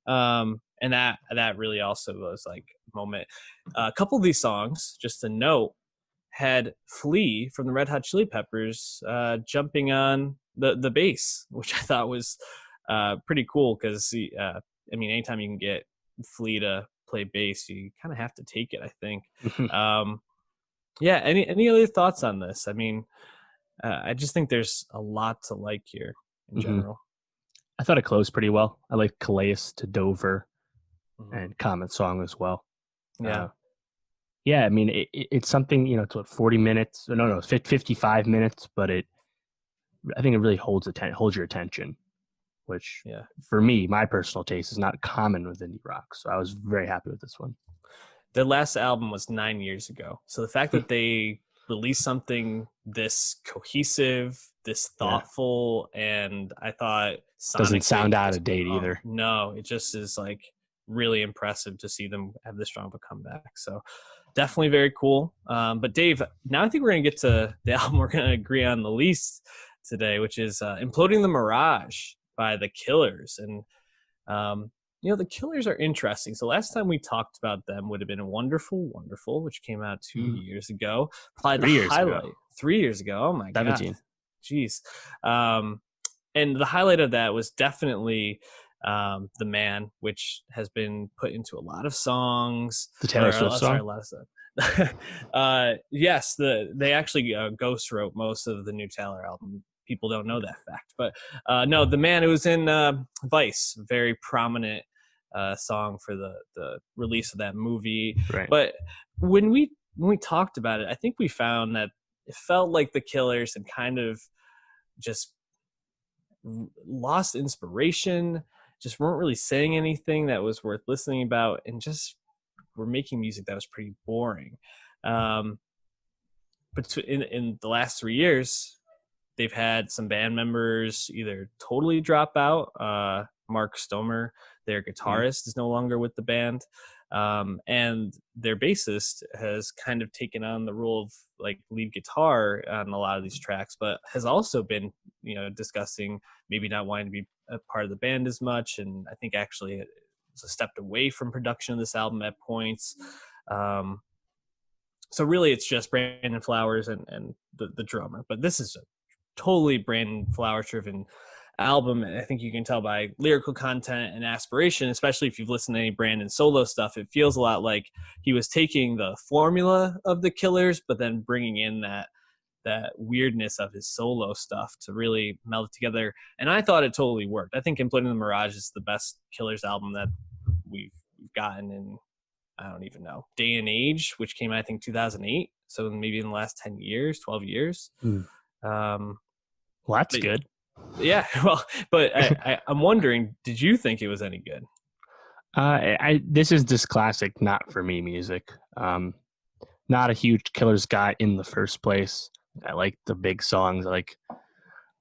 And that really also was like a moment. A couple of these songs, just a note, had Flea from the Red Hot Chili Peppers jumping on the bass, which I thought was pretty cool because I mean, anytime you can get Flea to play bass, you kind of have to take it, I think. Yeah. Any other thoughts on this? I mean, I just think there's a lot to like here in general. I thought it closed pretty well. I like Calais to Dover and Comet Song as well. Yeah. Yeah, I mean, it's something, it's what, 40 minutes? No, 55 minutes, but I think it really holds your attention, which for me, my personal taste is not common with indie rock. So I was very happy with this one. Their last album was 9 years ago. So the fact that they released something this cohesive this Yeah. thoughtful, and I thought Doesn't sonically sound it out was of date phenomenal. either. No, it just is like really impressive to see them have this strong of a comeback. So definitely very cool. But Dave, now I think we're gonna get to the album we're gonna agree on the least today, which is "Imploding the Mirage" by the Killers. And the Killers are interesting. So last time we talked about them would have been Wonderful, Wonderful, which came out 2 years ago. Probably the 3 years ago. highlight 3 years ago. Oh my god, 17. jeez. And the highlight of that was definitely "The Man," which has been put into a lot of songs. The Taylor Swift Sorry, song? a lot of stuff. Yes, they actually ghost wrote most of the new Taylor album. People don't know that fact, but no, "The Man," it was in Vice, very prominent song for the release of that movie. Right. But when we talked about it, I think we found that it felt like the Killers had kind of just lost inspiration, just weren't really saying anything that was worth listening about, and just were making music that was pretty boring. But in the last 3 years, they've had some band members either totally drop out. Mark Stomer, their guitarist, is no longer with the band. And their bassist has kind of taken on the role of like lead guitar on a lot of these tracks, but has also been, discussing maybe not wanting to be a part of the band as much. And I think actually stepped away from production of this album at points. So really it's just Brandon Flowers and the drummer, but this is a totally Brandon Flowers driven album. I think you can tell by lyrical content and aspiration, especially if you've listened to any Brandon solo stuff. It feels a lot like he was taking the formula of the Killers, but then bringing in that weirdness of his solo stuff to really meld it together. And I thought it totally worked. I think Imploding the Mirage is the best Killers album that we've gotten in, I don't even know, day and age, which came out, I think, 2008. So maybe in the last 10 years, 12 years. Well, that's good. Yeah, well, but I'm wondering, did you think it was any good? This is just classic, not for me music. Not a huge Killers guy in the first place. I like the big songs. I like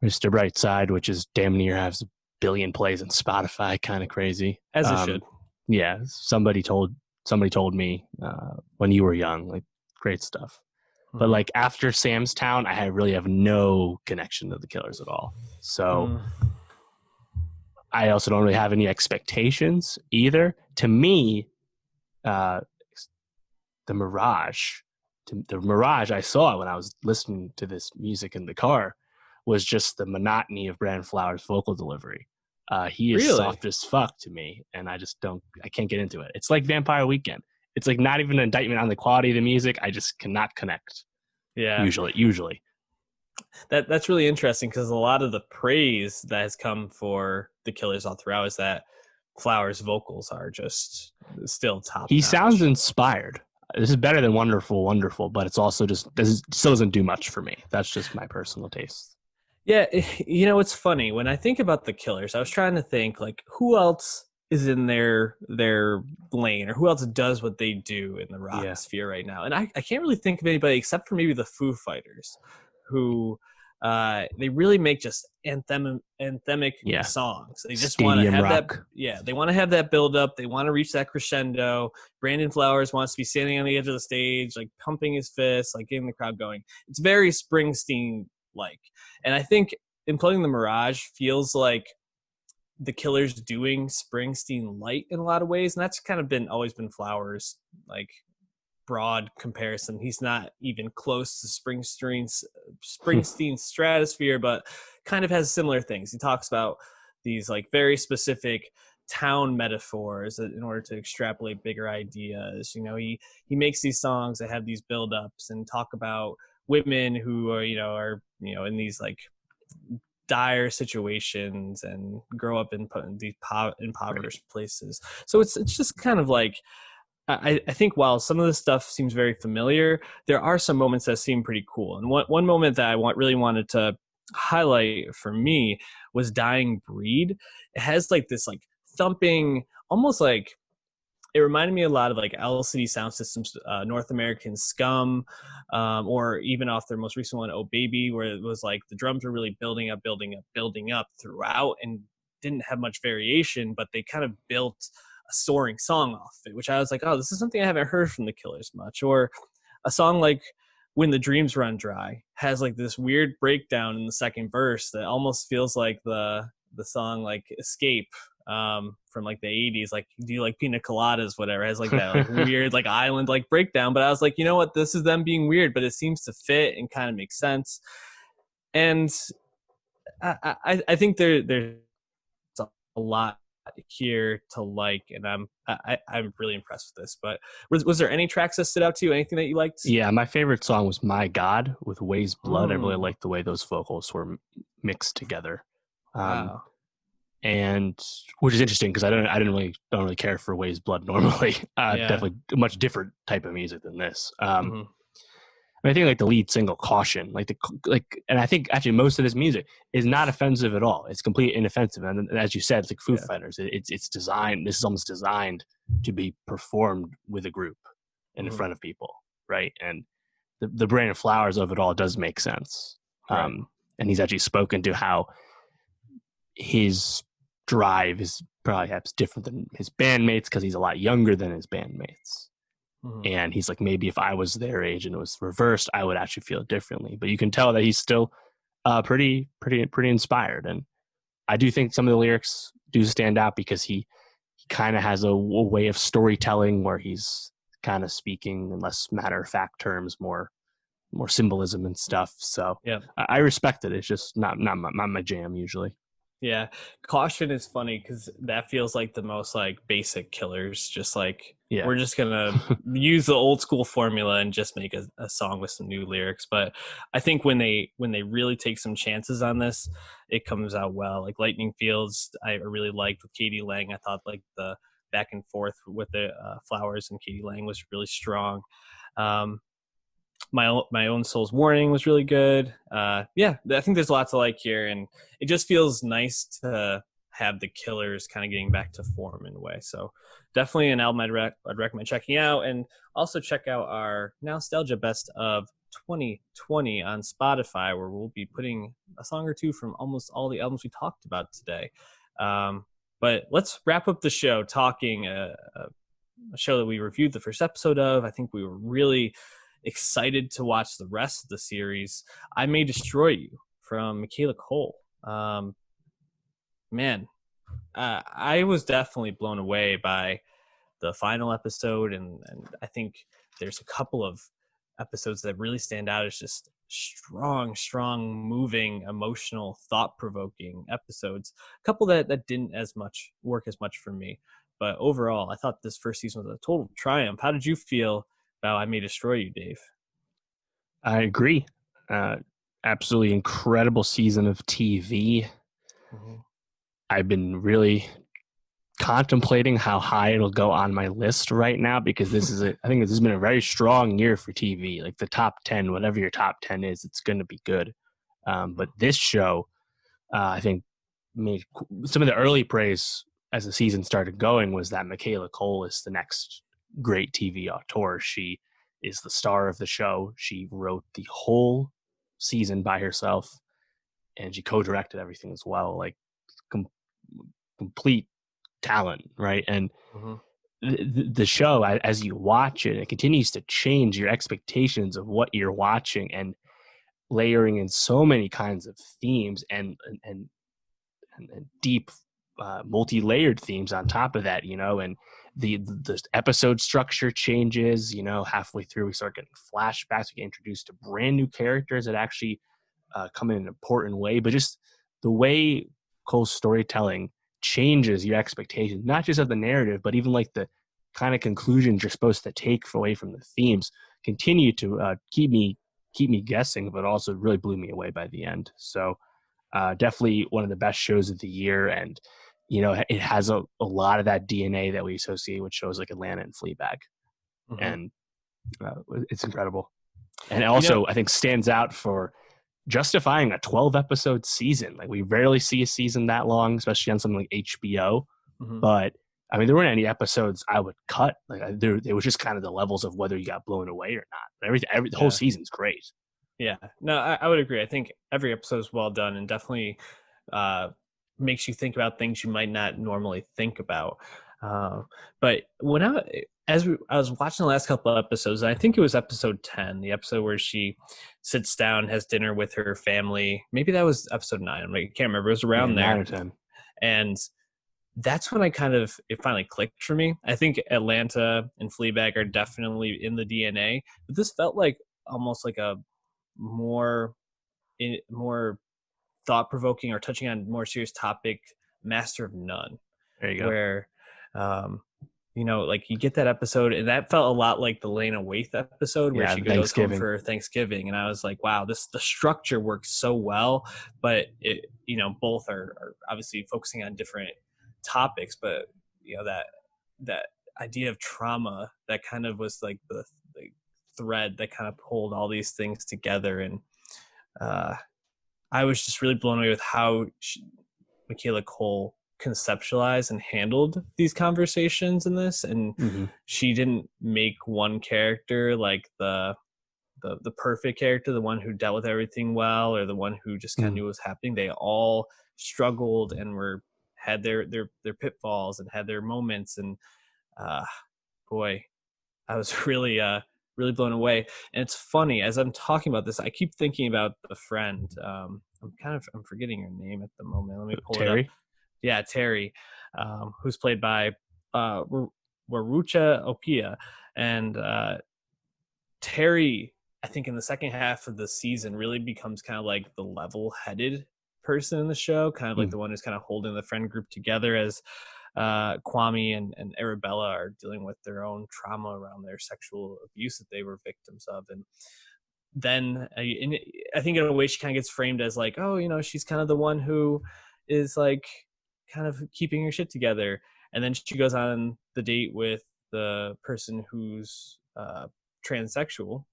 Mr. Brightside, which is damn near has a billion plays on Spotify, kind of crazy. As it should. Yeah, somebody told me when you were young, like great stuff. But like after Sam's Town, I really have no connection to the Killers at all. So I also don't really have any expectations either. To me, the Mirage I saw when I was listening to this music in the car was just the monotony of Brandon Flowers' vocal delivery. He is soft as fuck to me, and I can't get into it. It's like Vampire Weekend. It's like not even an indictment on the quality of the music. I just cannot connect. Yeah. Usually. That's really interesting because a lot of the praise that has come for the Killers all throughout is that Flowers' vocals are just still top. He sounds inspired. This is better than Wonderful, but it's also still doesn't do much for me. That's just my personal taste. Yeah, it's funny when I think about the Killers. I was trying to think like who else is in their lane, or who else does what they do in the rock sphere right now. And I can't really think of anybody except for maybe the Foo Fighters, who they really make just anthemic songs. They just want to have rock. They want to have that build up. They want to reach that crescendo. Brandon Flowers wants to be standing on the edge of the stage, like pumping his fists, like getting the crowd going. It's very Springsteen-like. And I think Imploding the Mirage feels like the Killers doing Springsteen light in a lot of ways, and that's kind of always been Flowers' like broad comparison. He's not even close to Springsteen's stratosphere, but kind of has similar things. He talks about these like very specific town metaphors in order to extrapolate bigger ideas. He makes these songs that have these build-ups and talk about women who are in these like dire situations and grow up in these impoverished places. So it's just kind of like I think while some of this stuff seems very familiar, there are some moments that seem pretty cool. And one moment that I really wanted to highlight for me was "Dying Breed." It has like this like thumping, almost like it reminded me a lot of like LCD Sound System's North American Scum, or even off their most recent one, Oh Baby, where it was like the drums were really building up, building up, building up throughout, and didn't have much variation, but they kind of built a soaring song off it, which I was like, oh, this is something I haven't heard from the Killers much. Or a song like When the Dreams Run Dry has like this weird breakdown in the second verse that almost feels like the song like Escape, from like the 80s, like Do You Like Pina Coladas, whatever. It has like that like weird like island like breakdown, but I was like, you know what, this is them being weird, but it seems to fit and kind of make sense. And I think there's a lot here to like, and I'm really impressed with this. But was there any tracks that stood out to you, anything that you liked? Yeah, my favorite song was My God with Way's Blood. I really Mm, liked the way those vocals were mixed together. wow. And which is interesting because I don't really care for Way's Blood normally. Yeah. Definitely a much different type of music than this. Hmm. I think like the lead single "Caution," and I think actually most of this music is not offensive at all. It's completely inoffensive, and as you said, it's like Foo Yeah. Fighters. It's designed. This is almost designed to be performed with a group and in Hmm. front of people, right? And the Brand of Flowers of it all does make sense. Right. And he's actually spoken to how his drive is perhaps different than his bandmates because he's a lot younger than his bandmates. Hmm. And he's like, maybe if I was their age and it was reversed, I would actually feel differently. But you can tell that he's still pretty inspired. And I do think some of the lyrics do stand out because he kind of has a way of storytelling where he's kind of speaking in less matter of fact terms, more symbolism and stuff. So Yeah. I respect it. It's just not my jam usually. Yeah. Caution is funny because that feels like the most like basic Killers. Just like Yeah. we're just gonna use the old school formula and just make a song with some new lyrics. But I think when they really take some chances on this, it comes out well. Like Lightning Fields, I really liked with Katie Lang. I thought like the back and forth with the Flowers and Katie Lang was really strong. Um, my own soul's warning was really good. Yeah, I think there's lots to like here, and it just feels nice to have the Killers kind of getting back to form in a way. So definitely an album I'd recommend checking out, and also check out our Nowstalgia Best of 2020 on Spotify, where we'll be putting a song or two from almost all the albums we talked about today. But let's wrap up the show talking a show that we reviewed the first episode of. I think we were really excited to watch the rest of the series. I May Destroy You from Michaela Cole. Man, I was definitely blown away by the final episode, and I think there's a couple of episodes that really stand out as just strong, moving, emotional, thought-provoking episodes. A couple that didn't as much work as much for me, but overall, I thought this first season was a total triumph. How did you feel about I May Destroy You, Dave? I agree. Uh, Absolutely incredible season of TV. Mm-hmm. I've been really contemplating how high it'll go on my list right now because I think this has been a very strong year for TV. Like the top 10, whatever your top 10 is, it's going to be good. But this show, I think, made some of the early praise as the season started going was that Michaela Cole is the next great TV auteur. She is the star of the show. She wrote the whole season by herself, and she co-directed everything as well. Like complete talent, right? And Mm-hmm. the show, as you watch it, it continues to change your expectations of what you're watching, and layering in so many kinds of themes and deep multi-layered themes on top of that, and the episode structure changes. Halfway through we start getting flashbacks, we get introduced to brand new characters that actually come in an important way. But just the way Cole's storytelling changes your expectations, not just of the narrative, but even like the kind of conclusions you're supposed to take away from the themes, continue to keep me guessing, but also really blew me away by the end. So definitely one of the best shows of the year. And it has a lot of that DNA that we associate with shows like Atlanta and Fleabag. Mm-hmm. And it's incredible. And You know, also I think stands out for justifying a 12 episode season. Like we rarely see a season that long, especially on something like HBO. mhm. But I mean, there weren't any episodes I would cut. Like there was just kind of the levels of whether you got blown away or not. The whole Yeah. season's great. Yeah, no, I would agree. I think every episode is well done and definitely uh, makes you think about things you might not normally think about. Uh, but when I was watching the last couple of episodes, and I think it was episode 10, the episode where she sits down, has dinner with her family. Maybe that was episode 9. I can't remember. It was Yeah, around 9 or 10. and that's when it finally clicked for me. I think Atlanta and Fleabag are definitely in the DNA, but this felt like almost like a more more thought provoking or touching on more serious topic, Master of None, There you go. where um like you get that episode and that felt a lot like the Lena Waithe episode where she goes home for Thanksgiving, and I was like, wow, the structure works so well, but it both are obviously focusing on different topics, but that idea of trauma that kind of was like the thread that kind of pulled all these things together. And uh I was just really blown away with how Michaela Cole conceptualized and handled these conversations in this. And Mm-hmm. she didn't make one character like the perfect character, the one who dealt with everything well, or the one who just kind of knew what was happening. They all struggled and had their pitfalls and had their moments. And uh, boy, I was really blown away. And it's funny, as I'm talking about this, I keep thinking about the friend. I'm forgetting her name at the moment. Let me pull Terry? it up. Yeah, Terry, who's played by Warucha Opia. And Terry, I think in the second half of the season, really becomes kind of like the level-headed person in the show, kind of like the one who's kind of holding the friend group together as Kwame and Arabella are dealing with their own trauma around their sexual abuse that they were victims of. And then I think in a way she kind of gets framed as like, oh, she's kind of the one who is like kind of keeping her shit together. And then she goes on the date with the person who's transsexual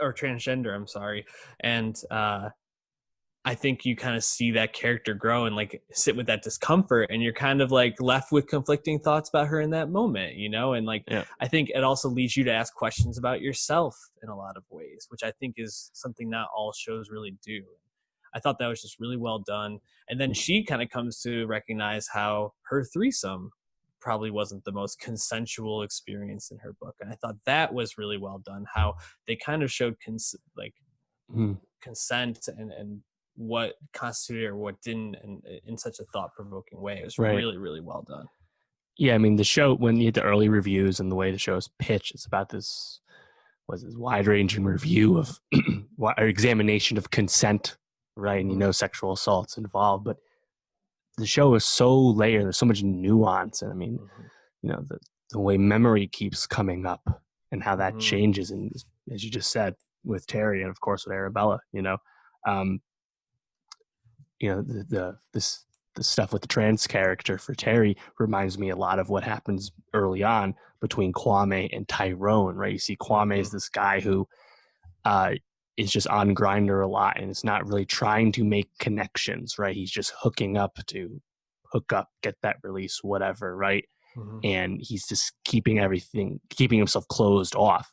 or transgender, I'm sorry. And I think you kind of see that character grow and like sit with that discomfort, and you're kind of like left with conflicting thoughts about her in that moment, and like, Yeah. I think it also leads you to ask questions about yourself in a lot of ways, which I think is something not all shows really do. I thought that was just really well done. And then she kind of comes to recognize how her threesome probably wasn't the most consensual experience in her book. And I thought that was really well done, how they kind of showed consent and what constituted or what didn't, and in such a thought-provoking way. It was really, really well done. Yeah, I mean, the show, when you get the early reviews and the way the show is pitched, it's about this wide-ranging review of or examination of consent, right? And sexual assault's involved, but the show is so layered. There's so much nuance, and I mean, the way memory keeps coming up and how that changes, and as you just said, with Terry and of course with Arabella, the stuff with the trans character for Terry reminds me a lot of what happens early on between Kwame and Tyrone, right? You see Kwame is this guy who is just on Grindr a lot and is not really trying to make connections, right? He's just hooking up to hook up, get that release, whatever, right? And he's just keeping himself closed off.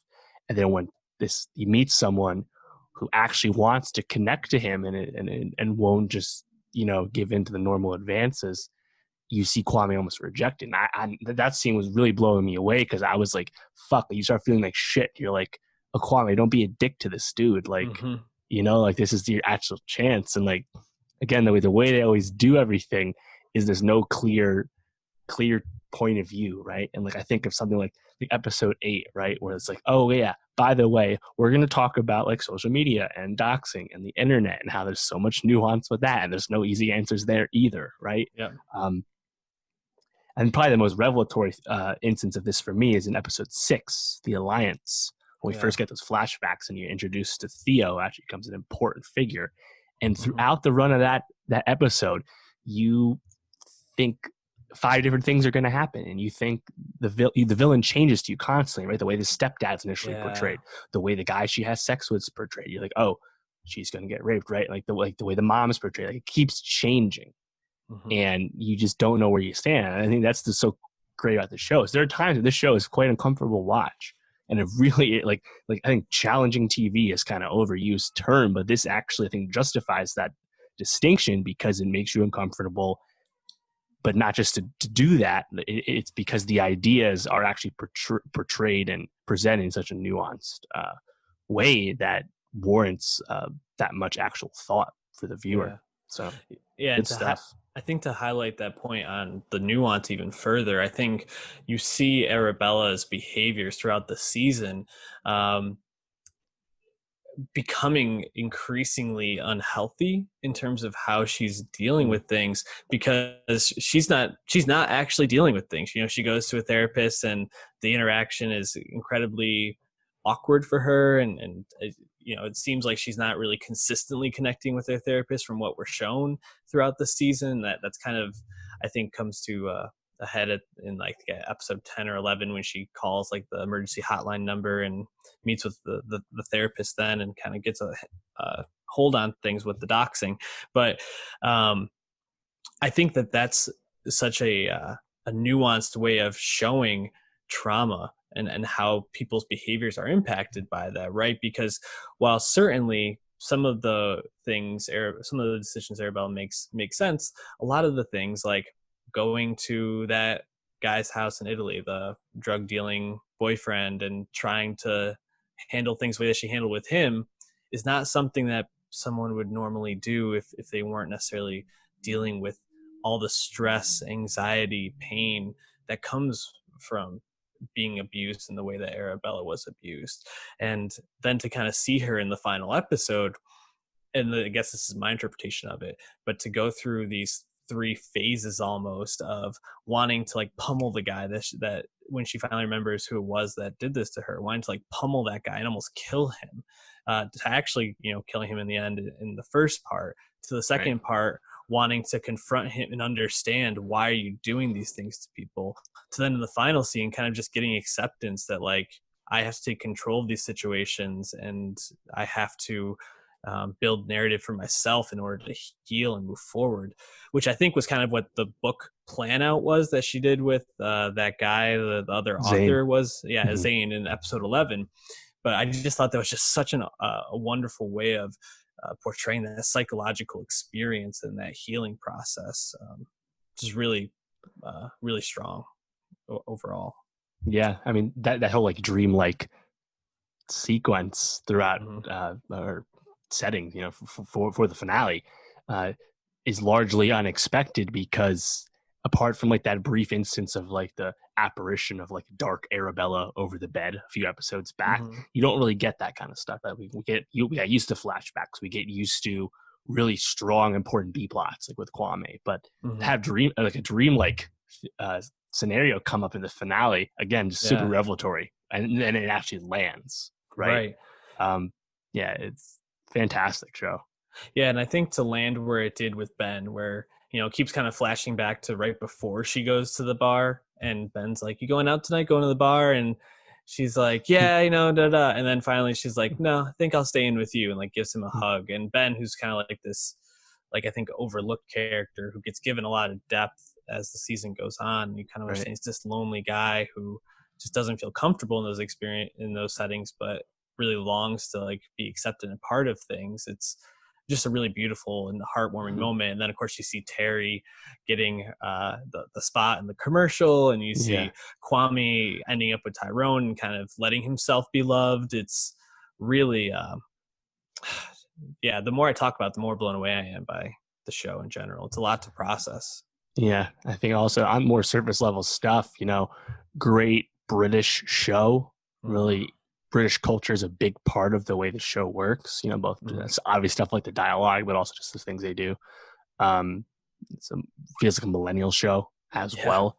And then when he meets someone who actually wants to connect to him and won't just give in to the normal advances, you see Kwame almost rejecting. That scene was really blowing me away, because I was like, fuck, you start feeling like shit. You're like, oh, Kwame, don't be a dick to this dude, like like this is your actual chance. And like, again, the way they always do everything is there's no clear point of view, right? And like, I think of something like the episode 8, right, where it's like, oh yeah, by the way, we're going to talk about like social media and doxing and the internet and how there's so much nuance with that, and there's no easy answers there either, right? Yeah. And probably the most revelatory instance of this for me is in episode 6, The Alliance, when we first get those flashbacks and you're introduced to Theo, actually becomes an important figure. And throughout the run of that episode, you think 5 different things are going to happen, and you think the villain changes to you constantly, right? The way the stepdad's initially portrayed, the way the guy she has sex with is portrayed, you're like, oh, she's going to get raped, right? Like the way the mom is portrayed, like, it keeps changing. Hmm. and you just don't know where you stand. And I think that's just so great about the show. Is there are times that this show is quite uncomfortable to watch, and it really like I think challenging TV is kind of overused term, but this actually I think justifies that distinction because it makes you uncomfortable, but not just to do that. It's because the ideas are actually portrayed and presented in such a nuanced way that warrants that much actual thought for the viewer. Yeah. So Yeah, and good stuff. I think to highlight that point on the nuance even further, I think you see Arabella's behaviors throughout the season um, becoming increasingly unhealthy in terms of how she's dealing with things, because she's not actually dealing with things. She goes to a therapist and the interaction is incredibly awkward for her, and it seems like she's not really consistently connecting with her therapist from what we're shown throughout the season. That's kind of, I think, comes to a head in like episode 10 or 11 when she calls like the emergency hotline number and meets with the therapist then, and kind of gets a hold on things with the doxing. But I think that's such a nuanced way of showing trauma and how people's behaviors are impacted by that, right? Because while certainly some of the decisions Arabella makes sense, a lot of the things like going to that guy's house in Italy, the drug dealing boyfriend, and trying to handle things the way that she handled with him, is not something that someone would normally do if they weren't necessarily dealing with all the stress, anxiety, pain that comes from being abused in the way that Arabella was abused. And then to kind of see her in the final episode, and I guess this is my interpretation of it, but to go through these three phases almost of wanting to like pummel the guy that when she finally remembers who it was that did this to her, wanting to like pummel that guy and almost kill him, to actually killing him in the end in the first part, to the Right. second part wanting to confront him and understand why are you doing these things to people, to then in the final scene kind of just getting acceptance that like I have to take control of these situations and I have to build narrative for myself in order to heal and move forward, which I think was kind of what the book plan out was that she did with that guy, the other Zane. author was, Mhm. Zane in episode 11. But I just thought that was just such a wonderful way of portraying that psychological experience and that healing process. Just really, really strong overall. Yeah, I mean that whole like dream-like sequence throughout Mm-hmm. or setting, for the finale, uh, is largely unexpected because apart from like that brief instance of like the apparition of like dark Arabella over the bed a few episodes back, Mm-hmm. you don't really get that kind of stuff. That we get used to flashbacks, we get used to really strong, important B plots like with Kwame, but to Mm-hmm. have a dream like scenario come up in the finale again, just super Yeah. revelatory, and then it actually lands right. Right. Um, yeah, it's fantastic show. Yeah, and I think to land where it did with Ben, where it keeps kind of flashing back to right before she goes to the bar, and Ben's like, "You going out tonight? Going to the bar?" And she's like, "Yeah, da da." And then finally, she's like, "No, I think I'll stay in with you," and like gives him a hug. And Ben, who's kind of like this, like I think overlooked character who gets given a lot of depth as the season goes on. You kind of understand Right. he's this lonely guy who just doesn't feel comfortable in those settings, but really longs to like be accepted and part of things. It's just a really beautiful and heartwarming Mhm. moment. And then of course you see Terry getting the spot in the commercial, and you Yeah. see Kwame ending up with Tyrone and kind of letting himself be loved. It's really yeah, the more I talk about it, the more blown away I am by the show in general. It's a lot to process. Yeah. I think also on more surface level stuff, great British show. Mm-hmm. Really, British culture is a big part of the way the show works. Both Mm-hmm. obvious stuff like the dialogue, but also just the things they do. Um, feels like a millennial show as Yeah. well.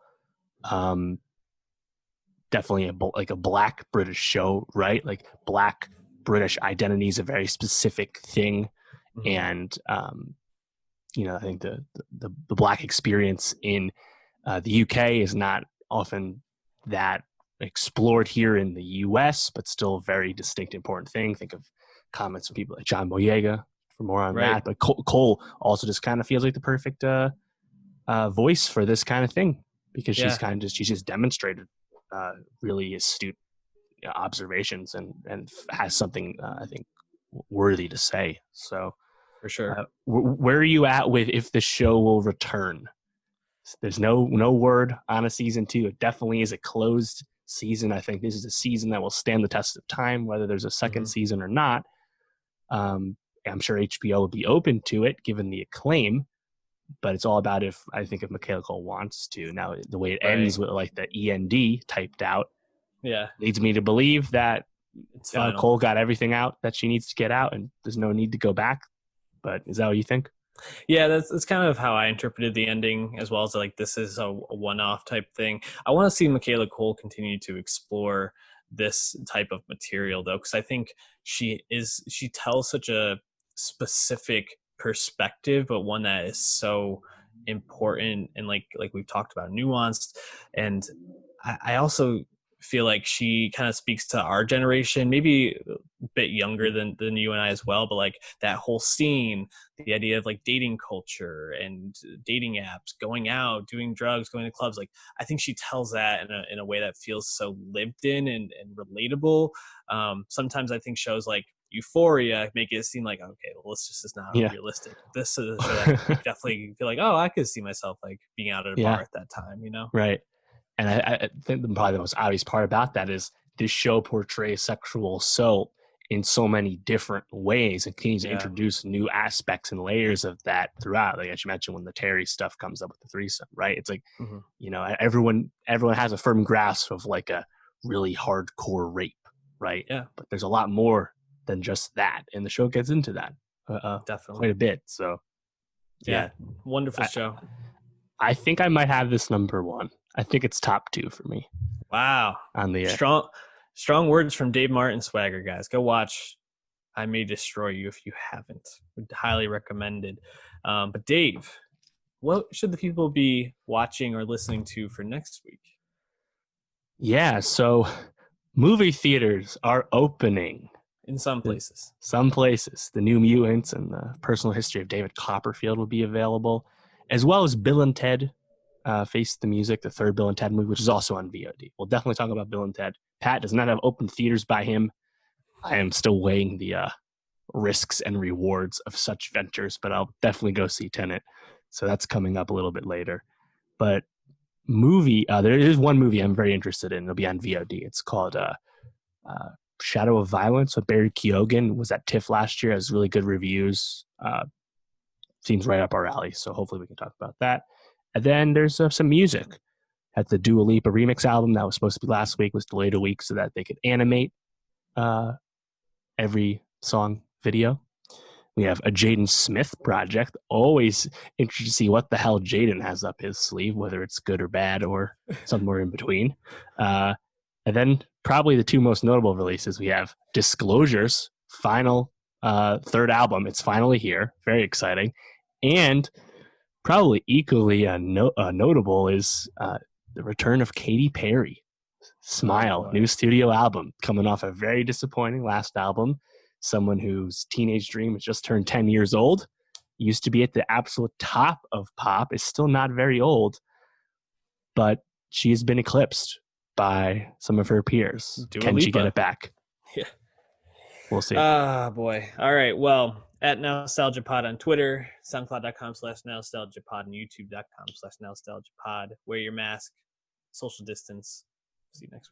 Definitely like a black British show, right? Like black British identity is a very specific thing, Mm-hmm. and I think the black experience in the UK is not often that explored here in the US, but still a very distinct, important thing. Think of comments from people like John Boyega for more on Right. that. But Cole also just kind of feels like the perfect voice for this kind of thing because Yeah, she's just demonstrated really astute observations and has something I think worthy to say. So, for sure. where are you at with if the show will return? There's no word on a season 2. It definitely is a closed season. I think this is a season that will stand the test of time, whether there's a second Hmm. season or not. I'm sure HBO will be open to it given the acclaim, but it's all about if Michaela Cole wants to. Now, the way it ends Right. with like the END typed out Yeah, leads me to believe that it's final. Cole got everything out that she needs to get out, and there's no need to go back. But is that what you think? Yeah, that's kind of how I interpreted the ending, as well as like this is a one-off type thing. I want to see Michaela Cole continue to explore this type of material though, because I think she tells such a specific perspective, but one that is so important and like we've talked about, nuanced. And I also feel like she kind of speaks to our generation, maybe a bit younger than you and I as well, but like that whole scene, the idea of like dating culture and dating apps, going out, doing drugs, going to clubs. Like I think she tells that in a way that feels so lived in and relatable. Sometimes I think shows like Euphoria make it seem like, okay, well, this is not Yeah. realistic. This is a show that you definitely feel like, oh, I could see myself like being out at a bar Yeah. at that time, you know? Right. And I think probably the most obvious part about that is this show portrays sexual assault in so many different ways and continues to Yeah. introduce new aspects and layers of that throughout. Like as you mentioned, when the Terry stuff comes up with the threesome, right? It's like, Hmm. everyone has a firm grasp of like a really hardcore rape, right? Yeah, But there's a lot more than just that, and the show gets into that definitely. quite a bit. So yeah, Yeah, wonderful I, show. I think I might have this number one. I think it's top 2 for me Wow. on the Strong words from Dave Martin Swagger, guys. Go watch I May Destroy You if you haven't. Would highly recommend it. But Dave, what should the people be watching or listening to for next week? Yeah, so movie theaters are opening. In some places. Some places, The New Mutants and the Personal History of David Copperfield will be available, as well as Bill and Ted Face the Music, the third Bill and Ted movie, which is also on VOD. We'll definitely talk about Bill and Ted. Pat does not have open theaters by him. I am still weighing the risks and rewards of such ventures, but I'll definitely go see Tenet. So that's coming up a little bit later. But there is one movie I'm very interested in. It'll be on VOD. It's called uh, Shadow of Violence with Barry Keoghan. Was at TIFF last year. Has really good reviews. Seems right up our alley. So hopefully we can talk about that. And then there's some music. At the Dua Lipa remix album that was supposed to be last week was delayed a week so that they could animate every song video. We have a Jaden Smith project. Always interested to see what the hell Jaden has up his sleeve, whether it's good or bad or somewhere in between. And then probably the 2 most notable releases, we have Disclosure's final third album. It's finally here. Very exciting. And probably equally notable is the return of Katy Perry. Smile, new studio album, coming off a very disappointing last album. Someone whose teenage dream has just turned 10 years old, used to be at the absolute top of pop, is still not very old, but she has been eclipsed by some of her peers. Dua Can she get Lipa. it back? Yeah. We'll see. Ah, boy. All right. Well, at NowstalgiaPod on Twitter, SoundCloud.com/NowstalgiaPod, and YouTube.com/NowstalgiaPod. Wear your mask, social distance. See you next week.